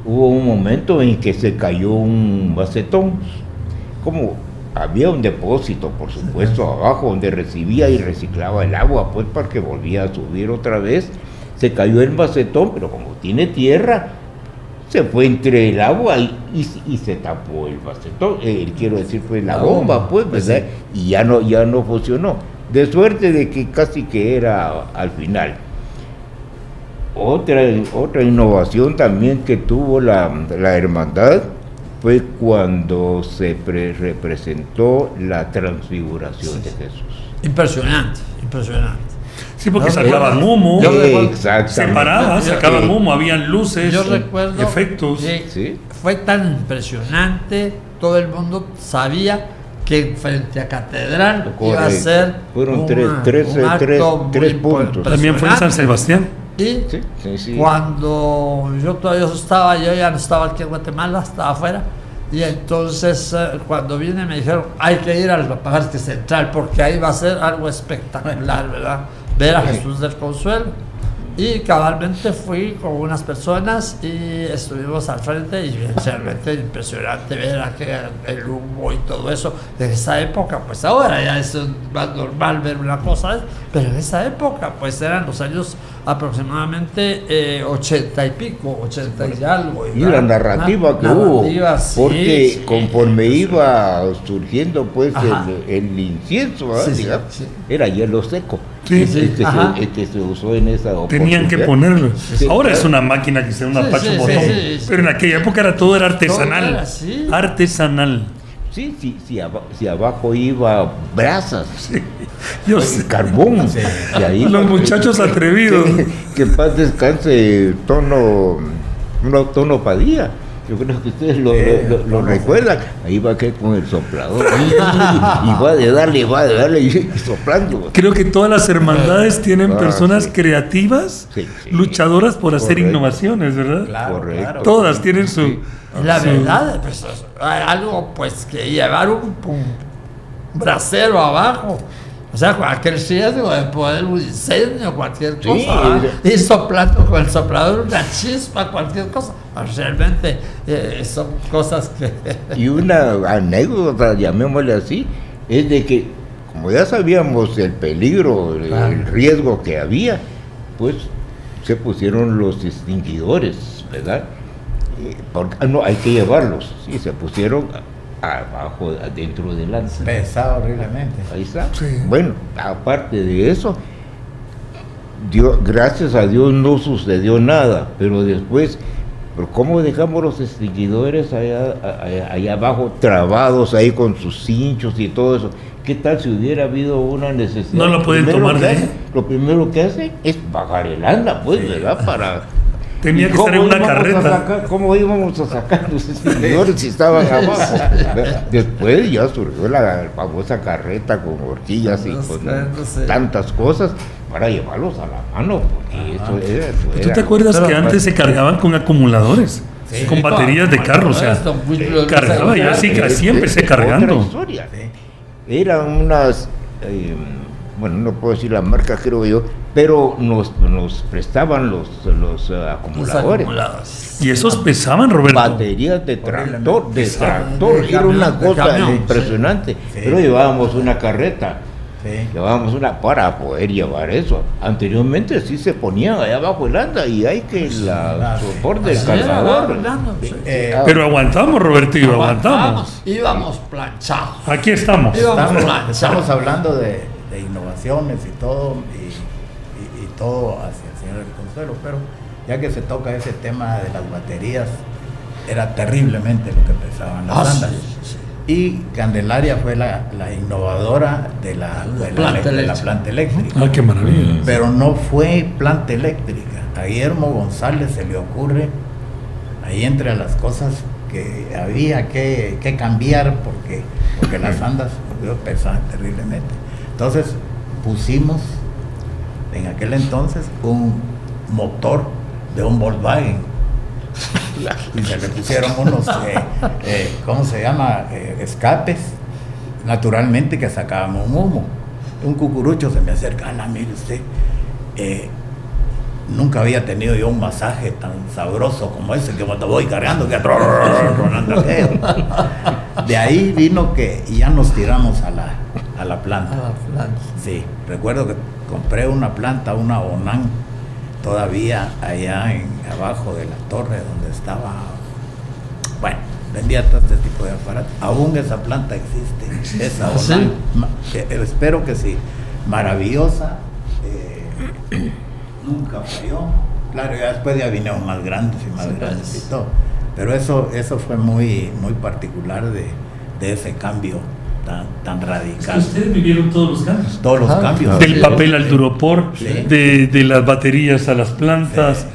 hubo un momento en que se cayó un macetón, como había un depósito, por supuesto, abajo donde recibía y reciclaba el agua, pues para que volvía a subir otra vez. se cayó el macetón, pero como tiene tierra, se fue entre el agua y se tapó el macetón, quiero decir, pues la bomba, pues, ¿verdad? Y ya no funcionó. De suerte de que casi que era al final. Otra innovación también que tuvo la hermandad fue cuando se representó la transfiguración de Jesús. Impresionante. Sí, porque No, sacaban humo, yo recuerdo- se sacaban humo, habían luces, Yo recuerdo efectos. que Sí. fue tan impresionante, todo el mundo sabía que frente a Catedral iba a Correcto. ser Fueron un tres acto tres muy puntos. También fue en San Sebastián. Y Sí. cuando yo ya no estaba aquí en Guatemala, estaba afuera, y entonces cuando vine me dijeron, hay que ir al Parque Central porque ahí va a ser algo espectacular, ¿verdad? Ver a Jesús del Consuelo. Y cabalmente fui con unas personas y estuvimos al frente y realmente impresionante ver el humo y todo eso. En esa época, pues ahora ya es más normal ver una cosa, pero en esa época, pues eran los años aproximadamente 80 y pico, 80 y algo. Y la narrativa que hubo, sí, porque sí, conforme iba surgiendo pues Ajá. el incienso, ¿verdad? Sí, sí, Digamos, sí. era hielo seco, Sí. que se usó en esa Tenían que oportunidad. ponerlo. Sí, Ahora claro. es una máquina que se una Sí, pacho sí, botón. sí, sí. Pero en aquella época todo era artesanal. Todo era así. Artesanal. Sí, si abajo iba brasas, Yo sé. carbón, y ahí Los muchachos atrevidos. que en paz descanse Tono Padilla. Yo creo que ustedes lo recuerdan. Ahí va que con el soplador y va de darle y soplando. Creo que todas las hermandades tienen Ah, personas sí. creativas, Sí. luchadoras por hacer Correcto. innovaciones, ¿verdad? Claro, Correcto. claro. Todas tienen su... Sí. La Sí. verdad, pues, algo pues que llevar un brasero abajo, o sea, cualquier riesgo de poder un incendio, cualquier Sí, cosa, ¿verdad? Ir soplando con el soplador una chispa, cualquier cosa. Realmente son cosas que... Y una anécdota, llamémosle así, es de que, como ya sabíamos el peligro, el riesgo que había, pues se pusieron los extinguidores, ¿verdad? No, hay que llevarlos, sí, se pusieron abajo, adentro del lanza. Pesado horriblemente. Ahí está. Sí. Bueno, aparte de eso, gracias a Dios no sucedió nada, pero después, pero ¿cómo dejamos los extinguidores allá abajo trabados ahí con sus cinchos y todo eso? ¿Qué tal si hubiera habido una necesidad? No lo pueden tomar de ahí. Lo primero que hace es bajar el anda, pues, ¿verdad? Para... Tenía ¿Y que estar en cómo una íbamos a carreta. sacar- ¿Cómo íbamos a sacar los extinguidores si estaban abajo? Después ya surgió la famosa carreta con horquillas y con tantas cosas para llevarlos a la mano, porque ¿Tú te acuerdas Pero- que antes se cargaban con acumuladores? Sí. Con baterías de carro, o sea, cargaba, yo así empecé cargando. Otra historia. Sí. Eran unas, bueno, no puedo decir la marca, creo yo, pero nos prestaban los acumuladores. Y esos pesaban, Roberto. Baterías de tractor, De era una camión, de cosa camión, impresionante. sí. Pero llevábamos una carreta, Sí. llevábamos una para poder llevar eso. Anteriormente sí se ponían allá abajo el anda y hay que la soporte del cargador. Pero aguantamos, Robertillo, aguantamos. Íbamos planchados. Aquí estamos. Estamos hablando de innovaciones y todo, y todo hacia el Señor del Consuelo, pero ya que se toca ese tema de las baterías, era terriblemente lo que pesaban las andas. Y Candelaria fue la innovadora de la planta eléctrica. Ah, qué maravilla. Pero no fue planta eléctrica. A Guillermo González se le ocurre, ahí entre las cosas que había que cambiar, porque las andas pesaban terriblemente. Entonces pusimos en aquel entonces un motor de un Volkswagen y se le pusieron unos ¿cómo se llama? Escapes, naturalmente, que sacaban un humo. Un cucurucho se me acerca, mire usted, nunca había tenido yo un masaje tan sabroso como ese que cuando voy cargando que tronando aquello. De ahí vino que ya nos tiramos a la planta. Sí, recuerdo que compré una planta, una Onan todavía allá abajo de la torre donde estaba, bueno, vendía todo este tipo de aparatos. Aún esa planta existe, esa ¿Sí? espero que sí, maravillosa, nunca falló. Claro, ya después ya vinieron más grandes y más grandes y todo, pero eso fue muy particular de ese cambio tan radical. Ustedes vivieron todos los cambios. Todos los cambios. Del papel al duropor, Sí. de las baterías a las plantas,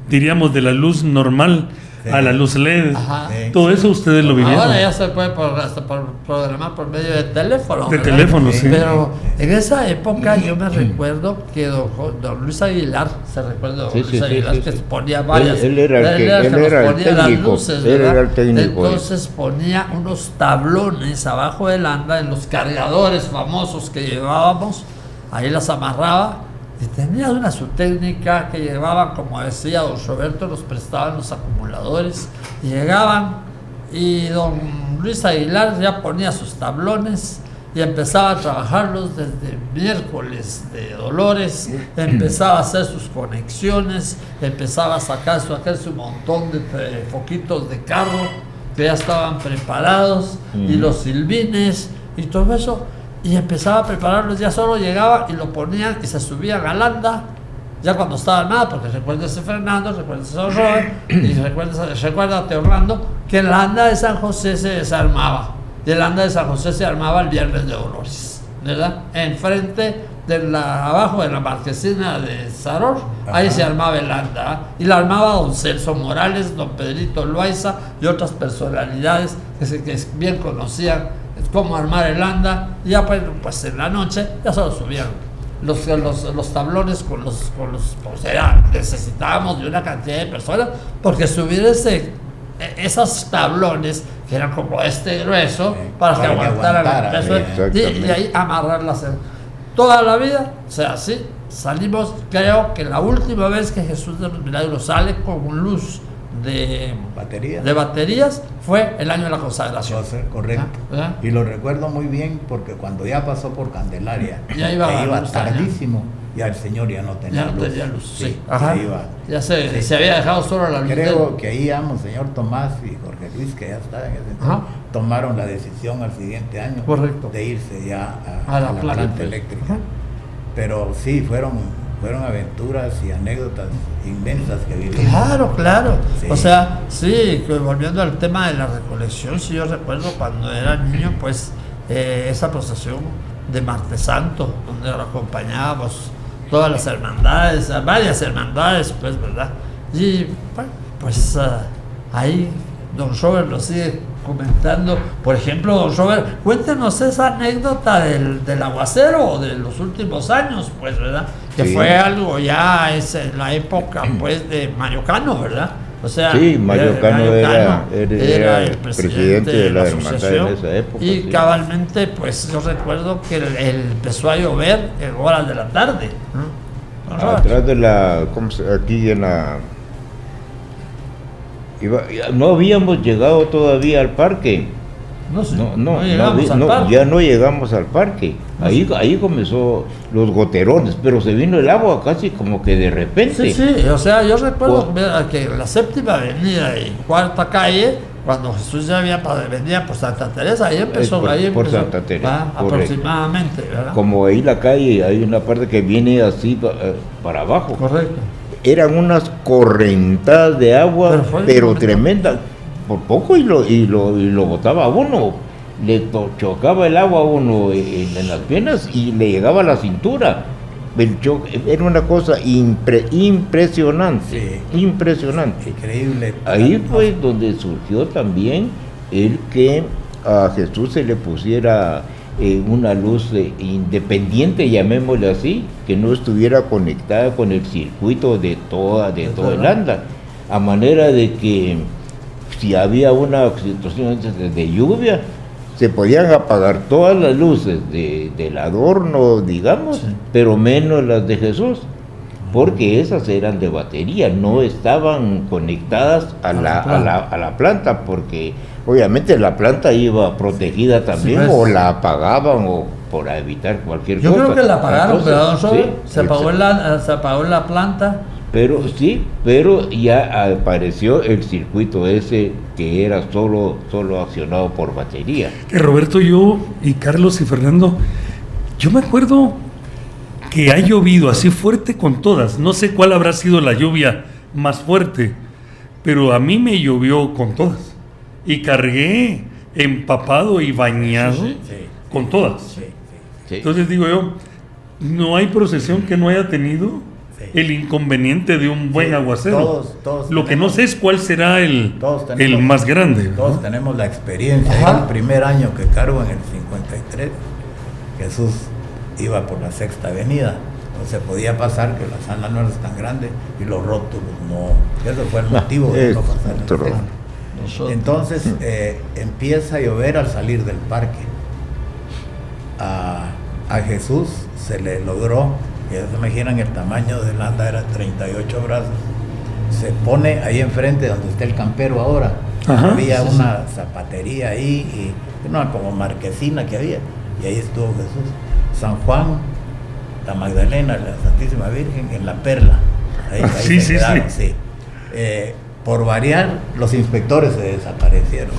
diríamos de la luz normal a la luz LED. Ajá. Sí. Todo eso ustedes lo vivieron. Ahora ya se puede hasta programar por medio de teléfono. De ¿verdad? teléfono, sí. Pero en esa época yo me recuerdo que don Luis Aguilar, se recuerda don Sí, Luis sí, Aguilar, sí, que sí. ponía varias. Él era el que nos era el ponía las técnico, luces, él ¿verdad? era el técnico. Entonces ponía unos tablones abajo del anda en los cargadores famosos que llevábamos, ahí las amarraba. Y tenía su técnica que llevaban, como decía don Roberto, nos prestaban los acumuladores, y llegaban y don Luis Aguilar ya ponía sus tablones y empezaba a trabajarlos desde miércoles de Dolores, empezaba a hacer sus conexiones, empezaba a sacar su montón de foquitos de carro que ya estaban preparados, y los silbines y todo eso. Y empezaba a prepararlos, ya solo llegaba y lo ponían y se subían al anda, ya cuando estaba armado, porque recuérdese Fernando, recuérdese don Robert, y recuérdate Orlando, que el anda de San José se desarmaba, y el anda de San José se armaba el Viernes de Dolores, ¿verdad? Enfrente abajo de la marquesina de Saror, ahí se armaba el anda, y la armaba don Celso Morales, don Pedrito Loaiza y otras personalidades que bien conocían cómo armar el anda. Y ya pues en la noche ya solo subían los tablones con los necesitábamos de una cantidad de personas, porque subir esos tablones que eran como grueso, para que aguantaran el peso, y ahí amarrarlas toda la vida. O sea, así salimos. Creo que la última vez que Jesús de los Milagros sale con luz de baterías fue el año de la consagración. Correcto. ¿Ah? Y lo recuerdo muy bien porque cuando ya pasó por Candelaria, ya iba tardísimo, ya el Señor ya no tenía luz. Sí. Ajá. Se había dejado solo la luz. Creo que ahí Monseñor Tomás y Jorge Luis, que ya estaban en ese entonces, tomaron la decisión al siguiente año. Correcto. De irse ya a la planta planta eléctrica. Pero sí, fueron aventuras y anécdotas inmensas que vivimos. Claro. Sí. O sea, sí, volviendo al tema de la recolección, sí, yo recuerdo cuando era niño, pues esa procesión de Martes Santo, donde lo acompañábamos todas las hermandades, varias hermandades, pues, ¿verdad? Y bueno, pues ahí don Robert lo sigue comentando. Por ejemplo, don Robert, cuéntenos esa anécdota del aguacero de los últimos años, pues, ¿verdad? Que Sí. fue algo ya, es en la época, pues, de Mario Cano, ¿verdad? O sea, Sí, Mario Cano era el presidente de la asociación, hermandad en esa época. y sí. cabalmente, pues, yo recuerdo que empezó a llover en horas de la tarde, ¿no? Don Robert. Atrás de aquí en la... no habíamos llegado todavía al parque. No llegamos al parque. Ya no llegamos al parque. Ahí comenzó los goterones, pero se vino el agua casi como que de repente. Sí, o sea, yo recuerdo que en la Séptima Avenida y Cuarta Calle, cuando Jesús ya venía por Santa Teresa, ahí empezó. Por Santa Teresa, aproximadamente, ¿verdad? Como ahí la calle, hay una parte que viene así para abajo. Correcto. Eran unas correntadas de agua, pero tremendas. Por poco y lo botaba a uno, le chocaba el agua a uno en las piernas y le llegaba a la cintura. Era una cosa impresionante, impresionante. Increíble. Ahí fue donde surgió también el que a Jesús se le pusiera una luz independiente, llamémosle así, que no estuviera conectada con el circuito de todo el anda, a manera de que si había una situación de lluvia, se podían apagar todas las luces del adorno, digamos, sí, pero menos las de Jesús, porque esas eran de batería, no estaban conectadas a la planta, porque Obviamente la planta iba protegida también, Sí, pues. o la apagaban, o para evitar cualquier Yo cosa. creo que la apagaron, Entonces, pero don Robert, sí, se apagó la planta. pero ya apareció el circuito ese que era solo accionado por batería. Que Roberto, yo y Carlos y Fernando, yo me acuerdo que ha llovido así fuerte con todas. No sé cuál habrá sido la lluvia más fuerte, pero a mí me llovió con todas. Y cargué empapado y bañado Sí, con todas. sí. Sí. Entonces digo yo, no hay procesión que no haya tenido Sí. el inconveniente de un buen Sí, aguacero. todos Lo que no tenemos- sé es cuál será el Todos tenemos- más grande. Todos tenemos la experiencia. Ajá. Yo el primer año que cargo en el 53, Jesús iba por la Sexta Avenida. No se podía pasar, que la sala no era tan grande y los rótulos no. Eso fue el motivo de no pasar en el Otro. centro. Entonces empieza a llover al salir del parque. A Jesús se le logró, ya se imaginan el tamaño del anda, era 38 brazos. Se pone ahí enfrente donde está el campero ahora. Ajá, Había sí, una zapatería ahí y una como marquesina que había. Y ahí estuvo Jesús. San Juan, la Magdalena, la Santísima Virgen en la Perla. Ahí Sí, se sí, quedaron, sí. sí. Por variar, los inspectores se desaparecieron.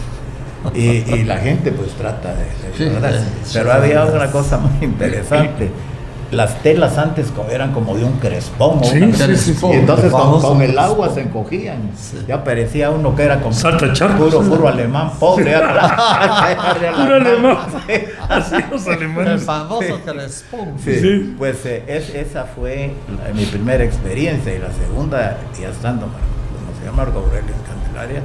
Y la gente pues trata de Sí, ¿verdad? sí, Pero sí, había sí. una cosa muy interesante. Las telas antes eran como de un crespón. o Sí, una- sí, sí, sí. Y entonces Famoso con el agua crespón. se encogían. Sí. Ya parecía uno que era como Salta charcos. puro alemán, pobre. Puro alemán. Sí. Así los El alemanes. famoso Crespón. Sí, Sí. pues esa fue mi primera experiencia, y la segunda, ya estando, como se llama Marco Aurelio en Candelaria,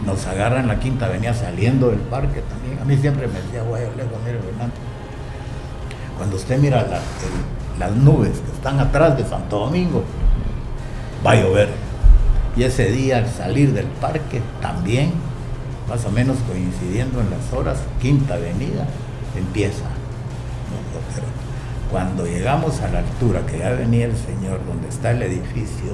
nos agarran la Quinta Avenida saliendo del parque también. A mí siempre me decía, güey, lejos, mire, Fernando, cuando usted mira las nubes que están atrás de Santo Domingo, va a llover. Y ese día al salir del parque también, más o menos coincidiendo en las horas, Quinta Avenida empieza. Cuando llegamos a la altura que ya venía el señor, donde está el edificio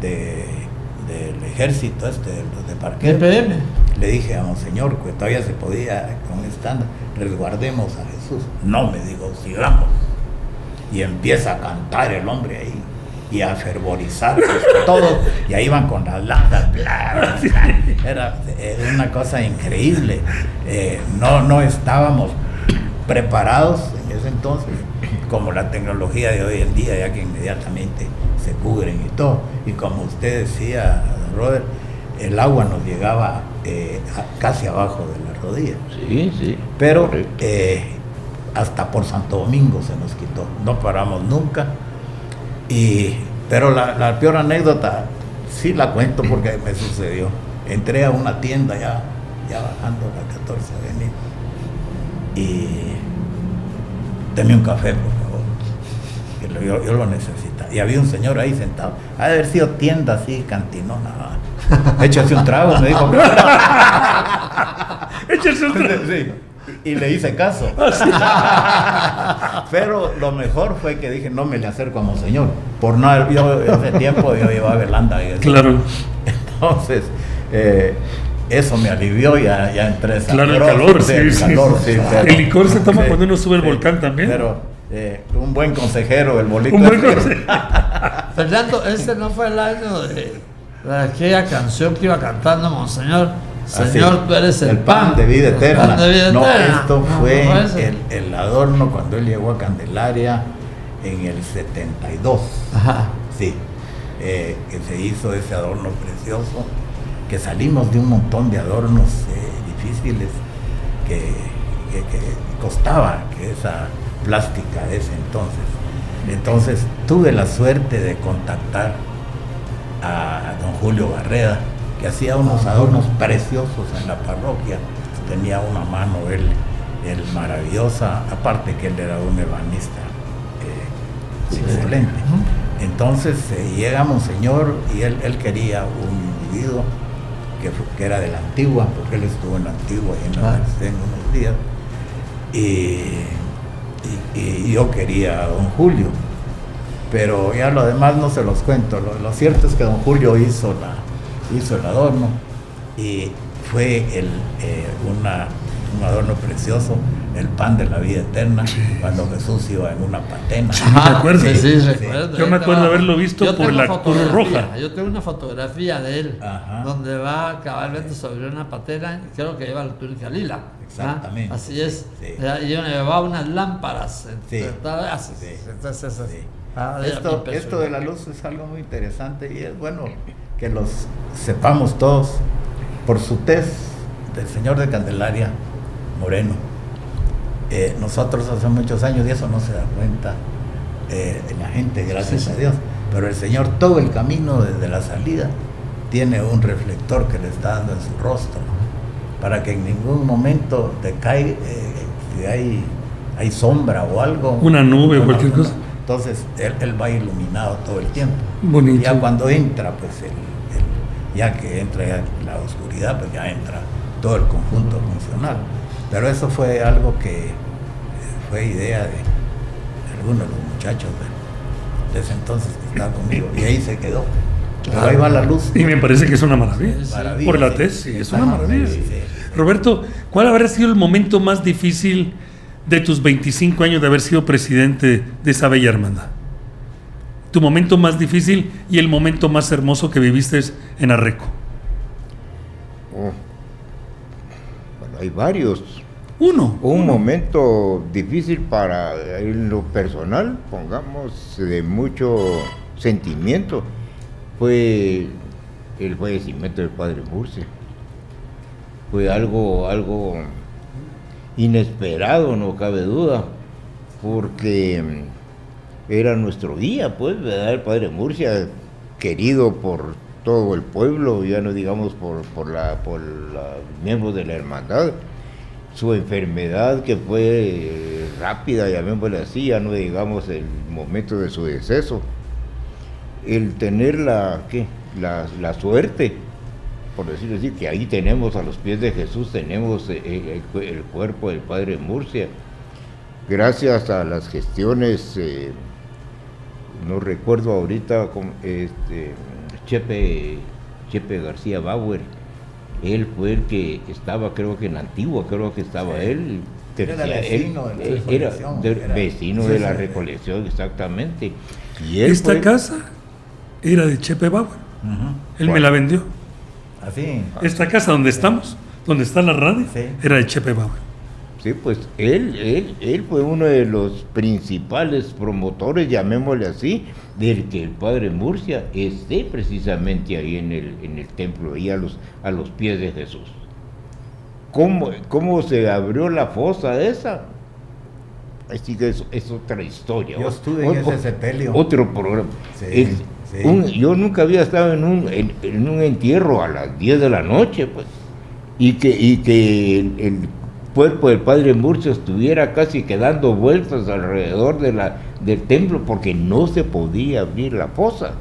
del ejército de parqueo, EPM. le dije a monseñor que todavía se podía con estándar, resguardemos a Jesús. No, me dijo, sigamos. Y empieza a cantar el hombre ahí y a fervorizar todos, y ahí iban con las latas, bla, bla, bla. Era una cosa increíble. No estábamos preparados en ese entonces, como la tecnología de hoy en día, ya que inmediatamente se cubren y todo. Y como usted decía, don Robert, el agua nos llegaba casi abajo de la rodilla. Sí, sí. Pero Correcto. hasta por Santo Domingo se nos quitó. No paramos nunca. Pero la peor anécdota sí la cuento porque me sucedió. Entré a una tienda ya bajando la 14 Avenida y deme un café, por favor. Yo lo necesitaba. Y había un señor ahí sentado. Ha de haber sido tienda así, cantinona. Échase un trago, me dijo. Échase un trago. Sí. Y le hice caso. Pero lo mejor fue que dije, no me le acerco a monseñor. Por no, yo ese tiempo yo llevaba velanda. Y eso. Claro, Entonces, eso me alivió, ya entré claro, el sabroso, calor, sí, sí, el sí, calor, sí. sí, pero- El licor se toma sí, cuando uno sube el sí, volcán también. Pero un buen consejero, el bolito. Un buen ese. consejo. Fernando, ese no fue el año de aquella canción que iba cantando Monseñor. Señor, Así, tú eres el pan de vida eterna. El pan de vida No, eterna. esto No, fue no ese. el adorno cuando él llegó a Candelaria en el 72. Ajá. Sí, que se hizo ese adorno precioso, que salimos de un montón de adornos difíciles que costaba que esa plástica de ese entonces. Entonces tuve la suerte de contactar a don Julio Barreda, que hacía unos adornos preciosos en la parroquia. Tenía una mano él maravillosa, aparte que él era un ebanista excelente. Entonces llega Monseñor y él quería un individuo que era de la Antigua, porque él estuvo en la Antigua y en la Merced unos días, y yo quería a don Julio, pero ya lo demás no se los cuento. Lo cierto es que don Julio hizo el adorno y fue un adorno precioso, el pan de la vida eterna, cuando Jesús iba en una patena. me acuerdo. Sí, recuerdo. Yo me acuerdo haberlo visto Yo por tengo la Cruz fotografía, Roja. Yo tengo una fotografía de él, Ajá. donde va cabalmente sobre una patena, y creo que lleva la túnica lila. Exactamente. Así es. Sí. Y llevaba unas lámparas. Sí. Entonces, Sí. Esto Esto de la luz es algo muy interesante y es bueno que los sepamos todos por su tez del señor de Candelaria Moreno. Nosotros hace muchos años, y eso no se da cuenta la gente, gracias a Dios, pero el señor todo el camino desde la salida tiene un reflector que le está dando en su rostro para que en ningún momento decaiga, si hay sombra o algo, Una nube o cualquier cosa. entonces él va iluminado todo el tiempo. Bonito. Ya cuando entra, pues ya que entra ya la oscuridad, pues ya entra todo el conjunto funcional. Pero eso fue algo que fue idea de algunos de los muchachos de ese entonces que estaban conmigo, y ahí se quedó. Pero ahí va la luz. Y me parece que es una maravilla. Maravilla, Por la sí. tez, sí, es una maravilla. Sí, sí. Roberto, ¿cuál habrá sido el momento más difícil de tus 25 años de haber sido presidente de esa bella hermandad? Tu momento más difícil y el momento más hermoso que viviste en Arreco. Bueno, hay varios. Uno. Un momento difícil para en lo personal, pongamos, de mucho sentimiento, fue el fallecimiento del padre Murcia. Fue algo inesperado, no cabe duda, porque era nuestro día, pues, ¿verdad? El padre Murcia, querido por todo el pueblo, ya no digamos por los miembros de la hermandad. Su enfermedad, que fue rápida, llamémosle así, ya no digamos el momento de su deceso. El tener la suerte, por decirlo así, que ahí tenemos a los pies de Jesús, tenemos el cuerpo del padre Murcia. Gracias a las gestiones, no recuerdo ahorita, Chepe García Bauer. Él fue el que estaba, creo que en Antigua, estaba él. Era vecino de la Recolección. Era vecino de la Recolección, exactamente. Y él Esta casa era de Chepe Bauer. Él me la vendió. Así. Esta casa donde estamos, donde está la radio, Sí. era de Chepe Bauer. Sí, pues él fue uno de los principales promotores, llamémosle así, del que el padre Murcia esté precisamente ahí en el templo, ahí a los pies de Jesús. ¿Cómo se abrió la fosa esa? Así que es otra historia. Yo estuve en ese sepelio. Otro programa. Sí, sí. Yo nunca había estado en un entierro a las 10 de la noche, pues, y que el cuerpo del padre Murcia estuviera casi que dando vueltas alrededor del templo porque no se podía abrir la fosa.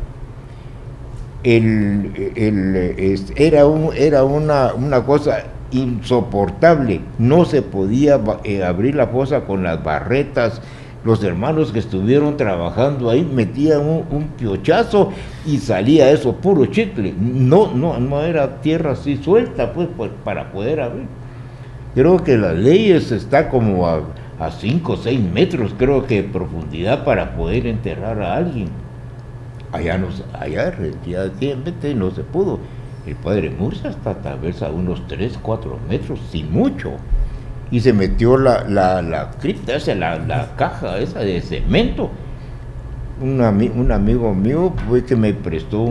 Era una cosa insoportable, no se podía abrir la fosa con las barretas. Los hermanos que estuvieron trabajando ahí metían un piochazo y salía eso puro chicle. No era tierra así suelta, pues, para poder abrir. Creo que las leyes está como a 5 o 6 metros, creo que de profundidad para poder enterrar a alguien. Allá relativamente no se pudo. El padre Murcia hasta tal vez a unos 3, 4 metros, sin mucho. Y se metió la cripta esa, la caja esa de cemento. Un amigo mío fue que me prestó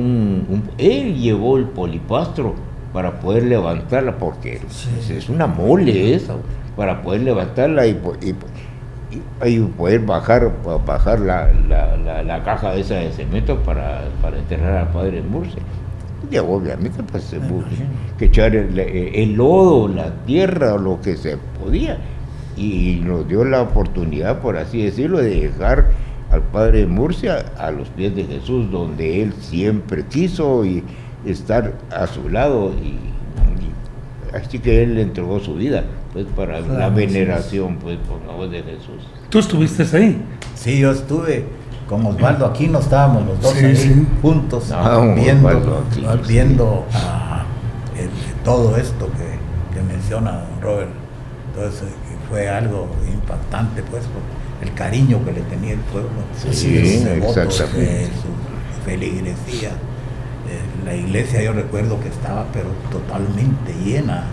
él llevó el polipastro para poder levantarla, porque es una mole esa, para poder levantarla y poder bajar la caja esa de cemento para enterrar al padre Murcia. Y obviamente pues se que echar el lodo, la tierra, o lo que se podía, y nos dio la oportunidad, por así decirlo, de dejar al padre Murcia a los pies de Jesús, donde él siempre quiso y estar a su lado, y así que él le entregó su vida, pues, para la veneración, pues, por la voz de Jesús. ¿Tú estuviste ahí? Sí, yo estuve con Osvaldo Aquino, estábamos los dos Sí, ahí sí. juntos, Osvaldo Aquino, viendo todo esto que menciona don Robert. Entonces fue algo impactante, pues, por el cariño que le tenía el pueblo, Sí, exactamente. su feligresía. La iglesia, yo recuerdo que estaba pero totalmente llena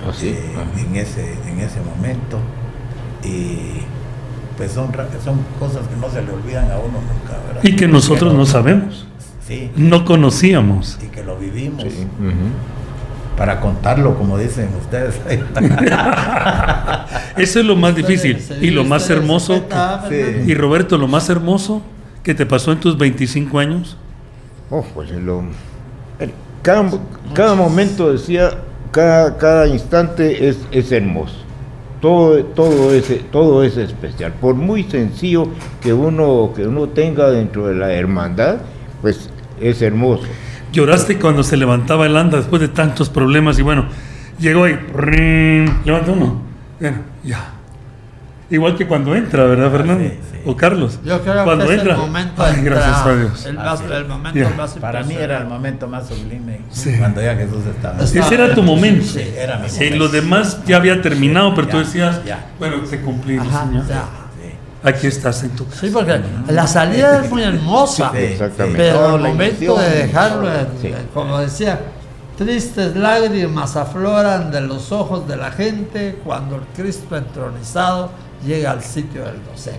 Así. en ese momento, y pues son cosas que no se le olvidan a uno nunca, ¿verdad? Y que nosotros no sabemos, sí, no conocíamos. y que lo vivimos Sí. para contarlo, como dicen ustedes. Eso es lo más difícil y lo más hermoso. Sí. Y Roberto, lo más hermoso que te pasó en tus 25 años. Oh, pues cada momento, decía, cada instante es hermoso. Todo es especial. Por muy sencillo que uno tenga dentro de la hermandad, pues es hermoso. Lloraste cuando se levantaba el anda después de tantos problemas y bueno, llegó ahí, levanta uno. Bueno, ya. Igual que cuando entra, ¿verdad, Fernando? Sí, sí. O Carlos. Yo creo cuando que es entra. el momento Ay, de gracias entrar, a Dios. el momento Ya. más Para mí era el momento más sublime, Sí. cuando ya Jesús estaba. Sí. Ese era tu momento. Sí, era mi En momento. los demás ya había terminado, pero tú Ya, decías, ya. bueno, te cumplí, Ajá, Señor. ya. Sí. Aquí estás en tu casa. Sí, porque la salida es muy hermosa, Sí, Exactamente. pero Toda el la momento ilusión, de dejarlo, Sí. como decía, tristes lágrimas afloran de los ojos de la gente cuando el Cristo entronizado llega al sitio del dosel.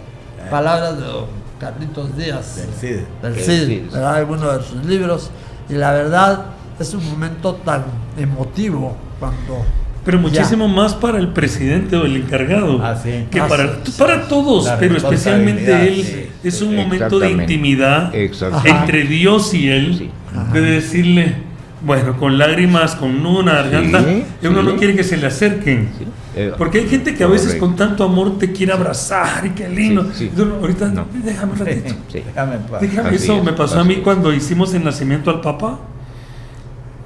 Palabras de don Carlitos Díaz, Del Cid. del Del Cid, Cid. ¿verdad? Alguno de sus libros, y la verdad es un momento tan emotivo cuando... Pero muchísimo más para el presidente o el encargado Ah, sí. que Ah, para todos, La pero especialmente él. responsabilidad, sí. Es un momento de Exactamente. intimidad Exactamente. entre Dios y él, Sí. de decirle, bueno, con lágrimas, con una garganta, Sí, uno sí. no quiere que se le acerquen. Sí. Porque hay gente que a veces Correcto. con tanto amor te quiere abrazar y qué lindo. Sí, sí. Y uno, ahorita, No. déjame un ratito. Sí. Déjame en paz. Déjame, Así eso es, me pasó a mí así es. cuando hicimos el nacimiento al Papa.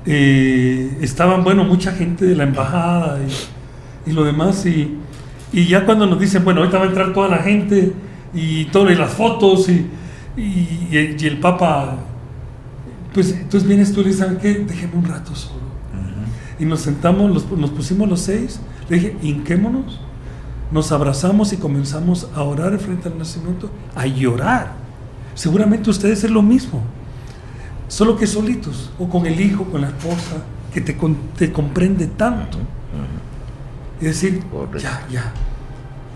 Estaban, bueno, mucha gente de la embajada y lo demás. Y ya cuando nos dicen, bueno, ahorita va a entrar toda la gente y todas las fotos y el Papa, pues entonces vienes tú y le dices, ¿sabe qué? Déjeme un rato solo. Y nos sentamos, nos pusimos los 6, le dije, hinquémonos, nos abrazamos y comenzamos a orar frente al nacimiento, a llorar. Seguramente ustedes es lo mismo, solo que solitos, o con el hijo, con la esposa, que te comprende tanto. Y decir, Correcto. ya.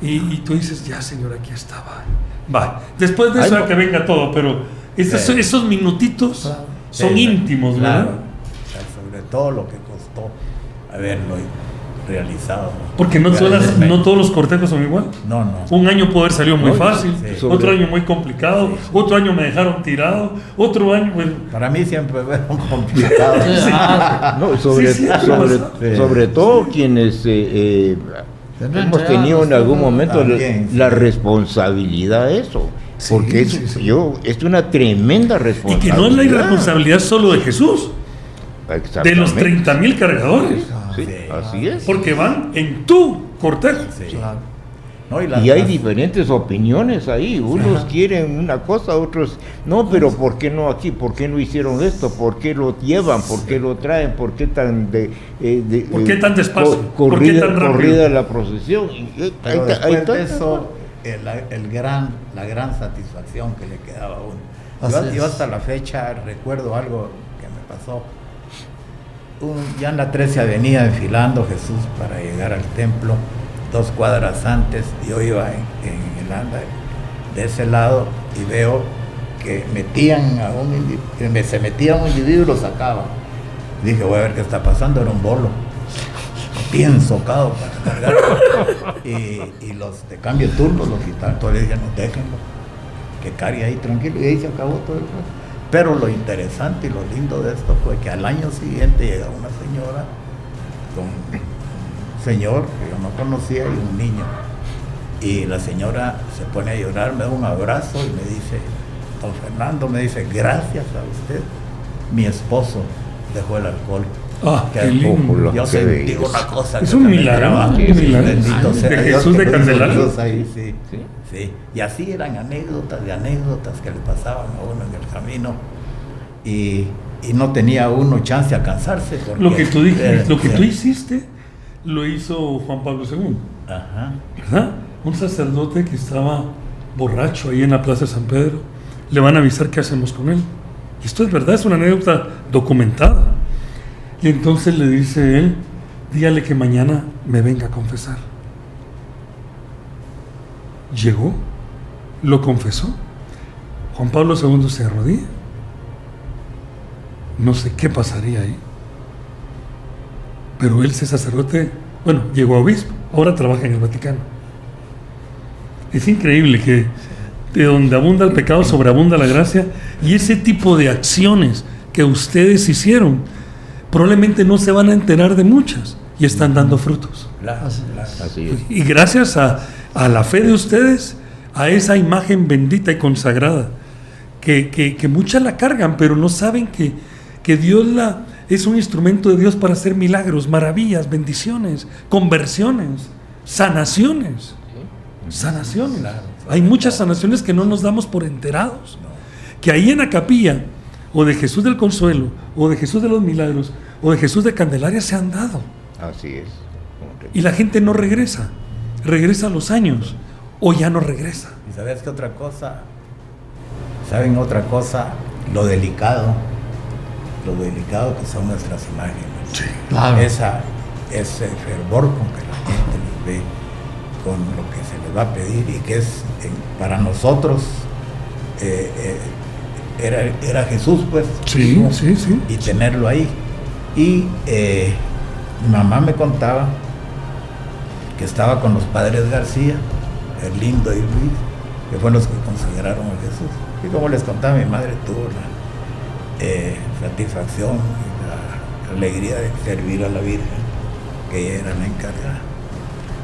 Y tú dices, ya, Señor, aquí estaba. Va. Después de eso, Ay, a que venga todo, pero esos minutitos Claro. son Sí, íntimos, claro. ¿verdad? O sea, sobre todo lo que costó haberlo realizado. Porque no todos los cortejos son igual. No. Un año puede haber salido muy No, fácil, sí. otro año muy complicado, otro año me dejaron tirado, otro año, bueno, Para mí siempre fueron complicados. Sí, ah, No, Sí. sobre todo quienes hemos tenido en algún momento También, sí. la responsabilidad de eso. Sí, Porque es, sí, sí. es una tremenda y responsabilidad. que no es la irresponsabilidad solo de Jesús, de los 30,000 cargadores, Sí, Sí. así es. porque van en tu cortejo. Sí. claro. No, Y hay diferentes opiniones ahí. Unos quieren una cosa, otros no, pero ¿por qué no aquí? ¿Por qué no hicieron esto? ¿Por qué lo llevan? ¿Por qué lo traen? ¿Por qué tan ¿Por qué tan despacio? ¿Por qué corrida, tan rápido? corrida la procesión? Pero Hay después de tantas- eso, la gran satisfacción que le quedaba a uno. Así Yo es. hasta la fecha recuerdo algo que me pasó. Ya en la 13 Avenida, enfilando Jesús para llegar al templo, 2 cuadras antes, yo iba en el anda de ese lado y veo que se metía un individuo y lo sacaba. Dije, voy a ver qué está pasando, era un bolo bien socado para cargar. y los de cambio de turno lo quitaron. Entonces le dije, no, déjenlo, que cargue ahí tranquilo. Y ahí se acabó todo el resto. Pero lo interesante y lo lindo de esto fue que al año siguiente llega una señora con un señor que yo no conocía y un niño. Y la señora se pone a llorar, me da un abrazo y me dice, don Fernando, me dice, gracias a usted, mi esposo dejó el alcohol. Ah, Que qué lindo. yo Qué sentí bello. una cosa Es que un también milagro, grababa. un milagro. Bendito sea De Dios Jesús que de puso Candelaria. Dios ahí, sí. Sí. Sí. Y así eran anécdotas de anécdotas que le pasaban a uno en el camino. Y y no tenía uno chance de cansarse. Porque, Lo que tú dijiste, lo que tú hiciste, lo hizo Juan Pablo II, Ajá. ¿verdad? Un sacerdote que estaba borracho ahí en la Plaza de San Pedro, le van a avisar qué hacemos con él. Y esto es verdad, es una anécdota documentada. Y entonces le dice él, dígale que mañana me venga a confesar. Llegó, lo confesó. Juan Pablo II se arrodilla. No sé qué pasaría ahí. Pero él, ese sacerdote, bueno, llegó a obispo, ahora trabaja en el Vaticano. Es increíble que de donde abunda el pecado sobreabunda la gracia, y ese tipo de acciones que ustedes hicieron probablemente no se van a enterar de muchas y están dando frutos. Así es. Y gracias a la fe de ustedes, a esa imagen bendita y consagrada, que muchas la cargan, pero no saben que Dios es un instrumento de Dios para hacer milagros, maravillas, bendiciones, conversiones, sanaciones. Sanaciones. Hay muchas sanaciones que no nos damos por enterados. Que ahí en la capilla, o de Jesús del Consuelo, o de Jesús de los Milagros, o de Jesús de Candelaria se han dado. Así es. Y la gente no regresa. Regresa a los años, o ya no regresa. ¿Y sabes qué otra cosa? ¿Saben otra cosa? Lo delicado que son nuestras imágenes. Sí. Claro. Ese fervor con que la gente nos ve, con lo que se les va a pedir, y que es para nosotros era Jesús, pues. Sí, sí, sí. Y tenerlo ahí. Y mi mamá me contaba que estaba con los padres García, el Lindo y Luis, que fueron los que consagraron a Jesús. Y como les contaba, mi madre tuvo la satisfacción y la alegría de servir a la Virgen, que ella era la encargada.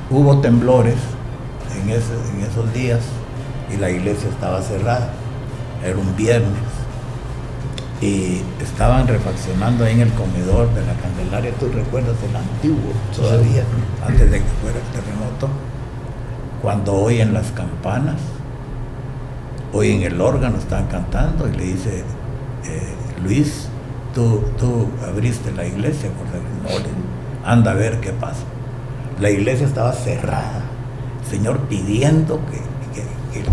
Hubo temblores en esos días y la iglesia estaba cerrada, era un viernes, y estaban refaccionando ahí en el comedor de la Candelaria. ¿Tú recuerdas el antiguo todavía, antes de que fuera el terremoto? Cuando oyen las campanas, oyen el órgano, estaban cantando, y le dice, Luis, tú abriste la iglesia, no, anda a ver qué pasa. La iglesia estaba cerrada, el Señor pidiendo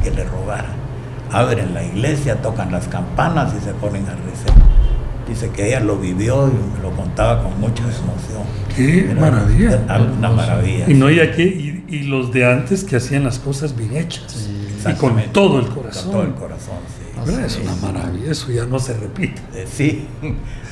que le rogaran. Abren la iglesia, tocan las campanas y se ponen a rezar. Dice que ella lo vivió y me lo contaba con mucha emoción. ¡Qué maravilla! Una maravilla. Y no hay aquí, y los de antes que hacían las cosas bien hechas. Sí, y con todo el corazón. Con todo el corazón, sí. ¿Verdad? Es una maravilla, eso ya no se repite. Sí.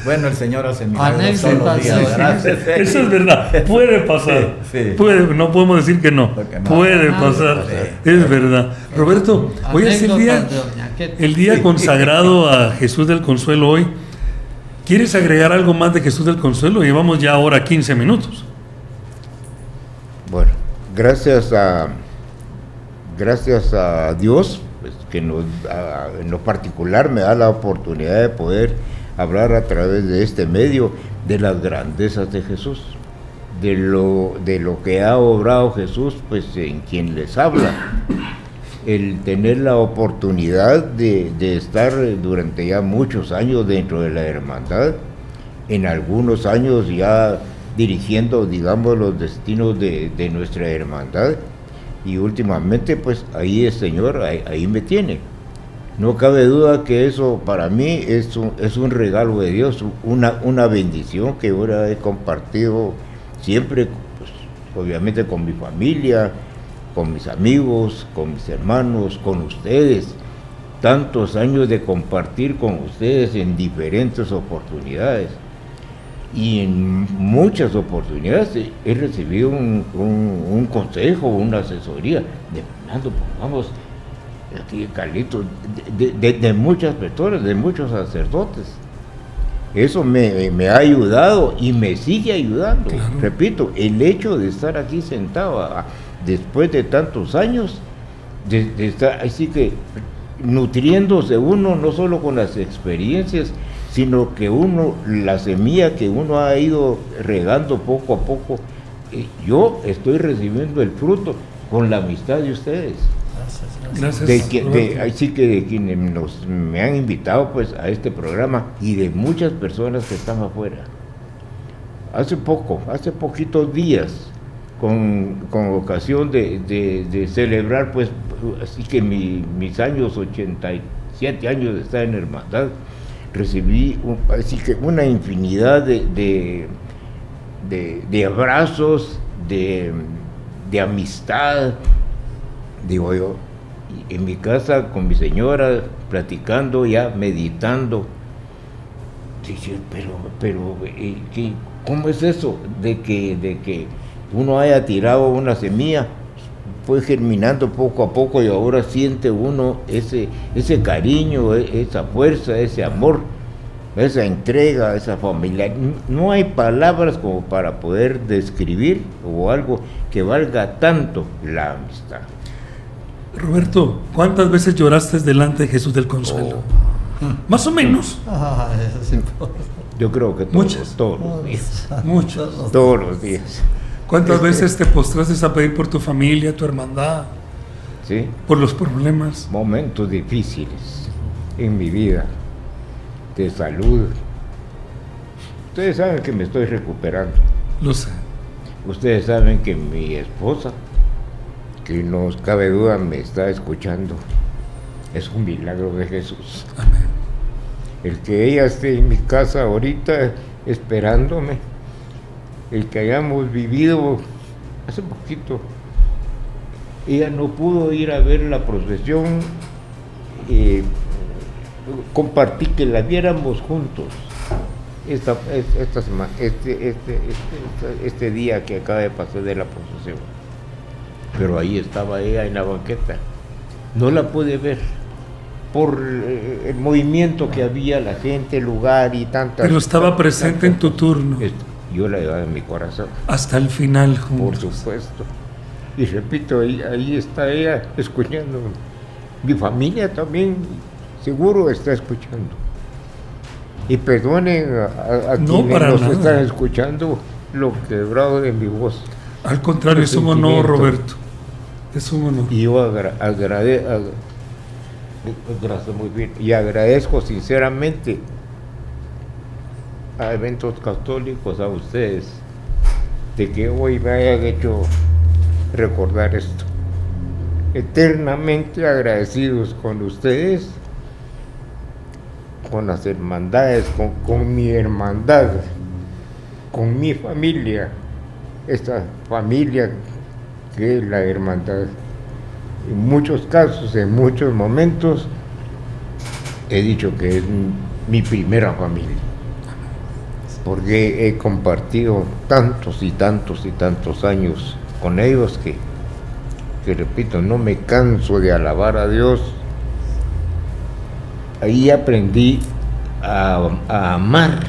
Bueno, el Señor hace milagros todos Anécdota, los días, sí. ¿verdad? Eso es verdad, puede pasar. Sí, sí. No podemos decir que no. Porque no. Puede pasar, Sí. es verdad. Roberto, hoy es el día consagrado a Jesús del Consuelo hoy. ¿Quieres agregar algo más de Jesús del Consuelo? Llevamos ya ahora 15 minutos. Bueno, gracias a Dios, pues, que en lo particular me da la oportunidad de poder hablar a través de este medio de las grandezas de Jesús, de lo que ha obrado Jesús, pues en quien les habla. El tener la oportunidad de estar durante ya muchos años dentro de la hermandad, en algunos años ya dirigiendo, digamos, los destinos de nuestra hermandad, y últimamente pues ahí el Señor, ahí me tiene. No cabe duda que eso para mí es un regalo de Dios, una bendición que ahora he compartido siempre, pues, obviamente con mi familia, con mis amigos, con mis hermanos, con ustedes. Tantos años de compartir con ustedes en diferentes oportunidades. Y en muchas oportunidades he recibido un consejo, una asesoría de Fernando, vamos, aquí Carlitos, de muchas personas, de muchos sacerdotes. Eso me ha ayudado y me sigue ayudando. Claro. Repito, el hecho de estar aquí sentado después de tantos años, de estar así que nutriéndose uno no solo con las experiencias, sino que la semilla que uno ha ido regando poco a poco, yo estoy recibiendo el fruto con la amistad de ustedes. Gracias. Así que de quienes me han invitado pues a este programa y de muchas personas que están afuera. Hace poquitos días, con ocasión de celebrar pues así que mis años 87 años de estar en hermandad, recibí así que una infinidad de abrazos, de amistad, digo yo, en mi casa con mi señora, platicando ya, meditando. Dice, pero ¿cómo es eso de que uno haya tirado una semilla, fue germinando poco a poco y ahora siente uno ese cariño, esa fuerza, ese amor, esa entrega, esa familia? No hay palabras como para poder describir o algo que valga tanto la amistad. Roberto, ¿cuántas veces lloraste delante de Jesús del Consuelo? Más o menos. Yo creo que Muchas. todos los días. Muchos. Todos los días. ¿Cuántas veces te postraste a pedir por tu familia, tu hermandad, ¿Sí? por los problemas? Momentos difíciles en mi vida, de salud. Ustedes saben que me estoy recuperando. Lo sé. Ustedes saben que mi esposa, que no cabe duda me está escuchando, es un milagro de Jesús. Amén. El que ella esté en mi casa ahorita esperándome, el que hayamos vivido hace poquito, ella no pudo ir a ver la procesión, compartí que la viéramos juntos esta semana, este día que acaba de pasar de la procesión, pero ahí estaba ella en la banqueta. No la pude ver por el movimiento que había, la gente, el lugar y tantas. Pero estaba presente en tu turno. Yo la llevaba en mi corazón. Hasta el final, Por juntos. supuesto. Y repito, ahí está ella escuchando. Mi familia también seguro está escuchando. Y perdonen a No, quienes para nos nada. están escuchando lo quebrado de mi voz. Al contrario, es un honor, Sentimiento. Roberto. Es un honor. Y yo gracias, muy bien. Y agradezco sinceramente a Eventos Católicos, a ustedes, de que hoy me hayan hecho recordar esto. Eternamente agradecidos con ustedes, con las hermandades, con mi hermandad, con mi familia, esta familia que es la hermandad. En muchos casos, en muchos momentos, he dicho que es mi primera familia, porque he compartido tantos y tantos y tantos años con ellos que repito, no me canso de alabar a Dios. Ahí aprendí a amar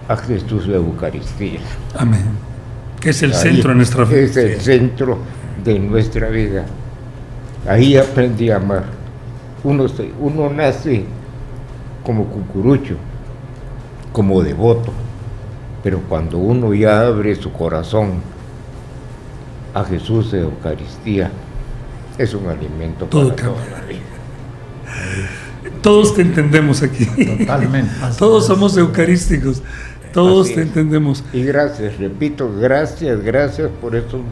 a Jesús de Eucaristía. Amén. Que es el Ahí centro de nuestra fe. Es el centro de nuestra vida. Ahí aprendí a amar. Uno nace como cucurucho, como devoto, pero cuando uno ya abre su corazón a Jesús de Eucaristía, es un alimento Todo para cambia. toda la vida. Todos te entendemos aquí. Totalmente. Todos somos eucarísticos. Todos Así te es. entendemos. Y gracias, repito, gracias por estos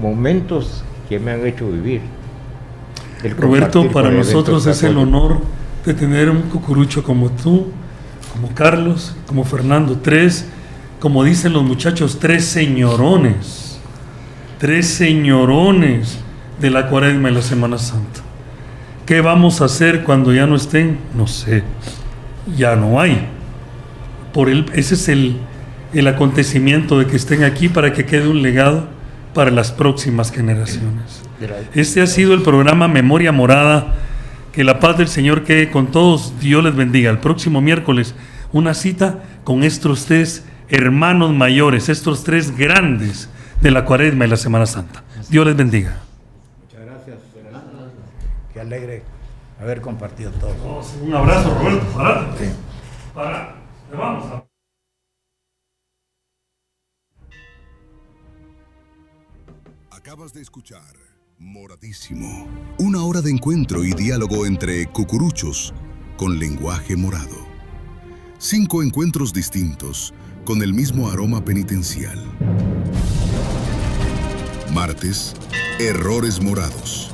momentos que me han hecho vivir. El Roberto, compartir para con nosotros Eventos es el Católicos. honor de tener un cucurucho como tú, como Carlos, como Fernando. Tres, como dicen los muchachos, tres señorones de la Cuaresma y la Semana Santa. ¿Qué vamos a hacer cuando ya no estén? No sé, ya no hay. Ese es el acontecimiento de que estén aquí para que quede un legado para las próximas generaciones. Gracias. Este ha sido el programa Memoria Morada. Que la paz del Señor quede con todos. Dios les bendiga. El próximo miércoles, una cita con estos tres hermanos mayores, estos tres grandes de la Cuaresma y la Semana Santa. Dios les bendiga. Muchas gracias, Fernando. Qué alegre haber compartido todo. Un abrazo, Roberto. Para. Sí. Para. Vamos a... Acabas de escuchar Moradísimo. Una hora de encuentro y diálogo entre cucuruchos con lenguaje morado. 5 encuentros distintos con el mismo aroma penitencial. Martes, errores morados.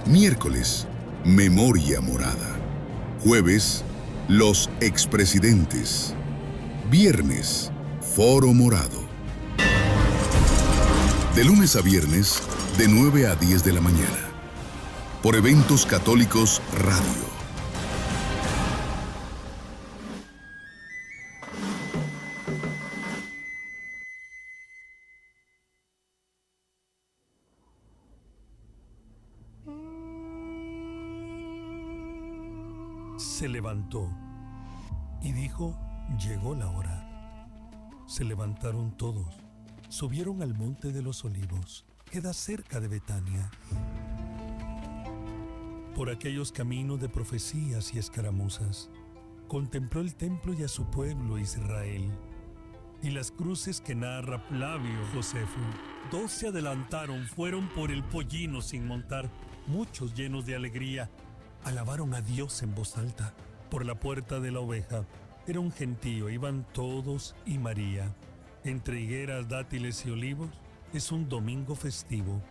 Miércoles, memoria morada. Jueves, los expresidentes. Viernes, foro morado. De lunes a viernes, de 9 a 10 de la mañana. Por Eventos Católicos Radio. Se levantó y dijo: llegó la hora. Se levantaron todos, subieron al monte de los Olivos, queda cerca de Betania. Por aquellos caminos de profecías y escaramuzas, contempló el templo y a su pueblo Israel, y las cruces que narra Flavio Josefo. 2 se adelantaron, fueron por el pollino sin montar, muchos llenos de alegría, alabaron a Dios en voz alta. Por la puerta de la oveja era un gentío, iban todos y María. Entre higueras, dátiles y olivos es un domingo festivo.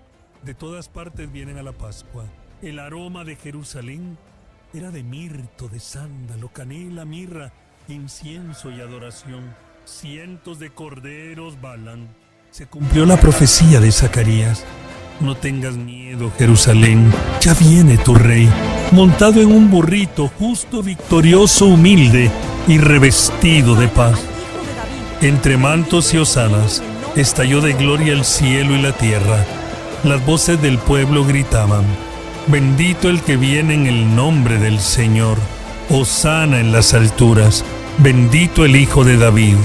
De todas partes vienen a la Pascua. El aroma de Jerusalén era de mirto, de sándalo, canela, mirra, incienso y adoración. Cientos de corderos balan. Se cumplió la profecía de Zacarías. No tengas miedo, Jerusalén, ya viene tu rey, montado en un burrito, justo, victorioso, humilde y revestido de paz. Entre mantos y hosanas, estalló de gloria el cielo y la tierra. Las voces del pueblo gritaban: bendito el que viene en el nombre del Señor, hosana en las alturas, bendito el Hijo de David.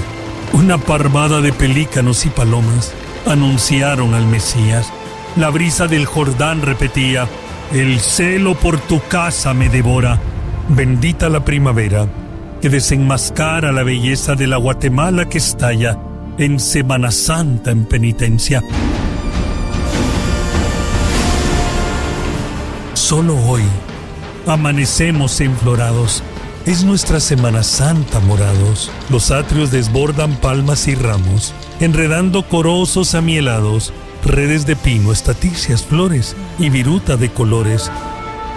Una parvada de pelícanos y palomas anunciaron al Mesías. La brisa del Jordán repetía: el celo por tu casa me devora. Bendita la primavera, que desenmascara la belleza de la Guatemala que estalla en Semana Santa en penitencia. Solo hoy amanecemos enflorados. Es nuestra Semana Santa, morados. Los atrios desbordan palmas y ramos, enredando corozos amielados, redes de pino, estaticias, flores y viruta de colores.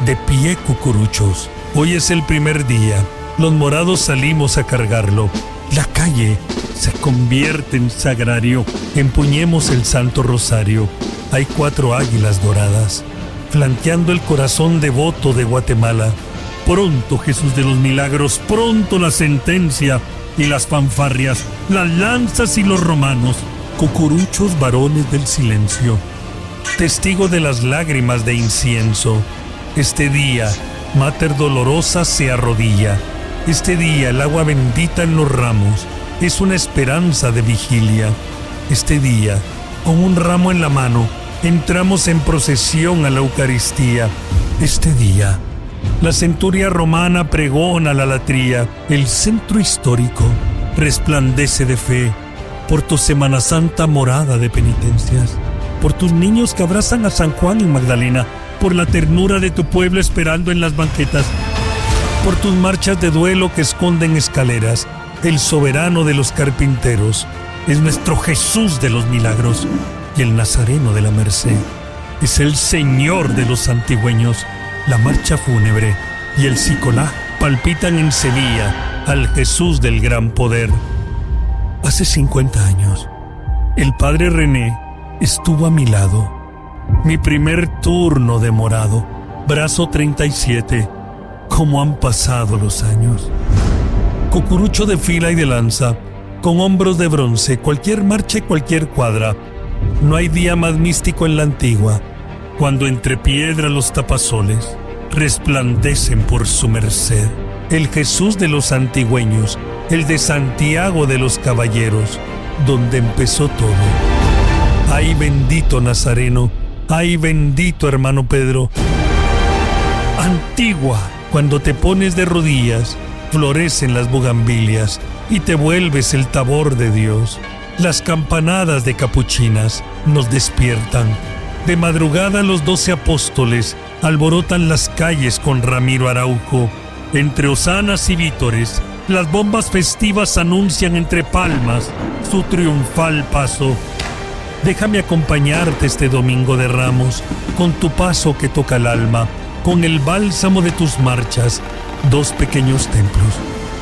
De pie, cucuruchos, hoy es el primer día. Los morados salimos a cargarlo. La calle se convierte en sagrario. Empuñemos el Santo Rosario. Hay 4 águilas doradas, flanqueando el corazón devoto de Guatemala. Pronto, Jesús de los milagros, pronto la sentencia y las fanfarrias, las lanzas y los romanos. Cucuruchos varones del silencio, testigo de las lágrimas de incienso. Este día, Mater Dolorosa se arrodilla. Este día, el agua bendita en los ramos es una esperanza de vigilia. Este día, con un ramo en la mano, entramos en procesión a la Eucaristía. Este día, la centuria romana pregona la latría. El centro histórico resplandece de fe por tu Semana Santa morada de penitencias, por tus niños que abrazan a San Juan en Magdalena, por la ternura de tu pueblo esperando en las banquetas, por tus marchas de duelo que esconden escaleras. El soberano de los carpinteros es nuestro Jesús de los milagros, y el Nazareno de la Merced es el Señor de los santigüeños. La marcha fúnebre y el Sicolá palpitan en Sevilla al Jesús del gran poder. Hace 50 años, el padre René estuvo a mi lado. Mi primer turno de morado, brazo 37. ¿Cómo han pasado los años? Cucurucho de fila y de lanza, con hombros de bronce, cualquier marcha y cualquier cuadra. No hay día más místico en la antigua, cuando entre piedras los tapazoles resplandecen por su merced. El Jesús de los antigüeños, el de Santiago de los caballeros, donde empezó todo. ¡Ay, bendito Nazareno! ¡Ay, bendito hermano Pedro! Antigua, cuando te pones de rodillas, florecen las bugambilias y te vuelves el tabor de Dios. Las campanadas de capuchinas nos despiertan. De madrugada los 12 apóstoles alborotan las calles con Ramiro Araujo. Entre hosanas y vítores, las bombas festivas anuncian entre palmas su triunfal paso. Déjame acompañarte este domingo de Ramos, con tu paso que toca el alma, con el bálsamo de tus marchas. Dos pequeños templos,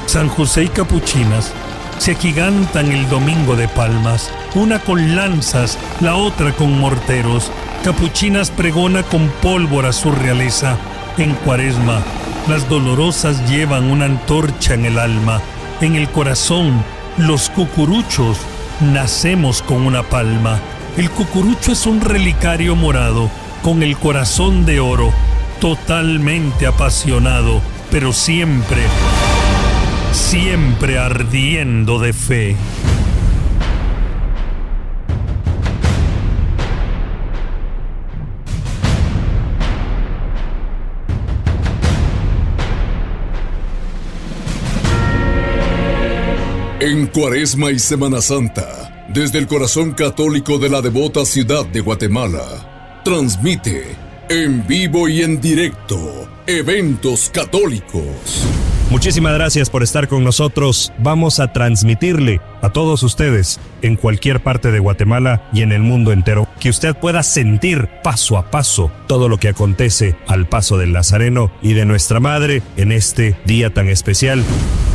San José y Capuchinas, se agigantan el domingo de Palmas, una con lanzas, la otra con morteros. Capuchinas pregona con pólvora su realeza. En Cuaresma, las dolorosas llevan una antorcha en el alma. En el corazón, los cucuruchos, nacemos con una palma. El cucurucho es un relicario morado, con el corazón de oro, totalmente apasionado, pero siempre, siempre ardiendo de fe. En Cuaresma y Semana Santa, desde el corazón católico de la devota ciudad de Guatemala, transmite en vivo y en directo Eventos Católicos. Muchísimas gracias por estar con nosotros. Vamos a transmitirle a todos ustedes en cualquier parte de Guatemala y en el mundo entero, que usted pueda sentir paso a paso todo lo que acontece al paso del Nazareno y de nuestra Madre en este día tan especial.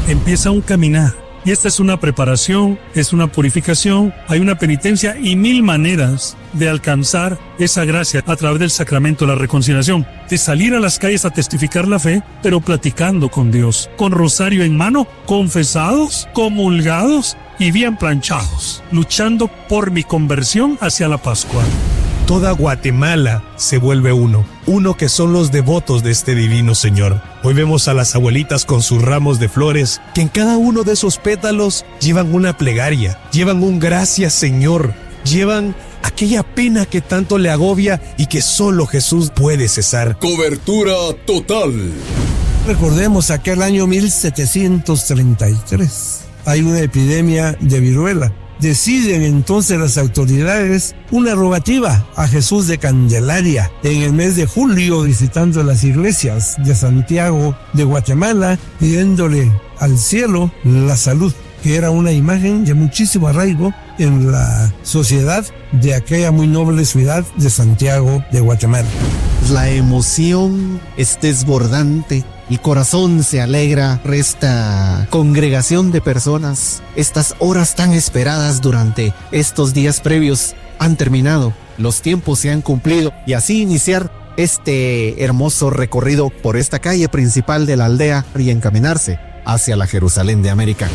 Empieza un caminar. Y esta es una preparación, es una purificación, hay una penitencia y 1000 maneras de alcanzar esa gracia a través del sacramento de la reconciliación, de salir a las calles a testificar la fe, pero platicando con Dios, con rosario en mano, confesados, comulgados y bien planchados, luchando por mi conversión hacia la Pascua. Toda Guatemala se vuelve uno que son los devotos de este divino Señor. Hoy vemos a las abuelitas con sus ramos de flores, que en cada uno de esos pétalos llevan una plegaria, llevan un gracias Señor, llevan aquella pena que tanto le agobia y que solo Jesús puede cesar. Cobertura total. Recordemos aquel año 1733. Hay una epidemia de viruela. Deciden entonces las autoridades una rogativa a Jesús de Candelaria en el mes de julio, visitando las iglesias de Santiago de Guatemala, pidiéndole al cielo la salud, que era una imagen de muchísimo arraigo en la sociedad de aquella muy noble ciudad de Santiago de Guatemala. La emoción es desbordante. El corazón se alegra por esta congregación de personas. Estas horas tan esperadas durante estos días previos han terminado. Los tiempos se han cumplido y así iniciar este hermoso recorrido por esta calle principal de la aldea y encaminarse hacia la Jerusalén de América.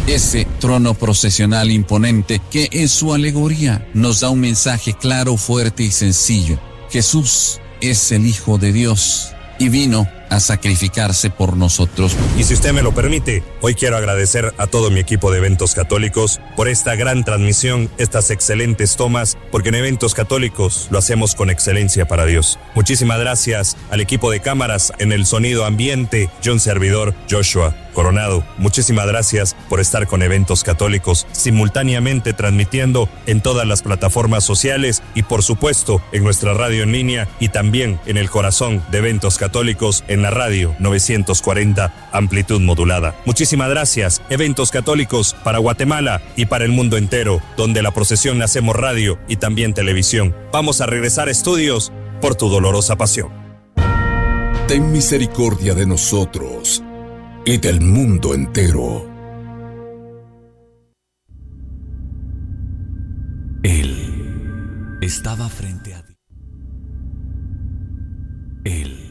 Ese trono procesional imponente, que es su alegoría, nos da un mensaje claro, fuerte y sencillo. Jesús es el Hijo de Dios y vino a sacrificarse por nosotros. Y si usted me lo permite, hoy quiero agradecer a todo mi equipo de Eventos Católicos por esta gran transmisión, estas excelentes tomas, porque en Eventos Católicos lo hacemos con excelencia para Dios. Muchísimas gracias al equipo de cámaras en el sonido ambiente, John Servidor, Joshua Coronado. Muchísimas gracias por estar con Eventos Católicos, simultáneamente transmitiendo en todas las plataformas sociales y por supuesto en nuestra radio en línea y también en el corazón de Eventos Católicos en la radio 940 amplitud modulada. Muchísimas gracias, Eventos Católicos, para Guatemala y para el mundo entero, donde la procesión hacemos radio y también televisión. Vamos a regresar a estudios por tu dolorosa pasión. Ten misericordia de nosotros y del mundo entero. Él estaba frente a Dios. Él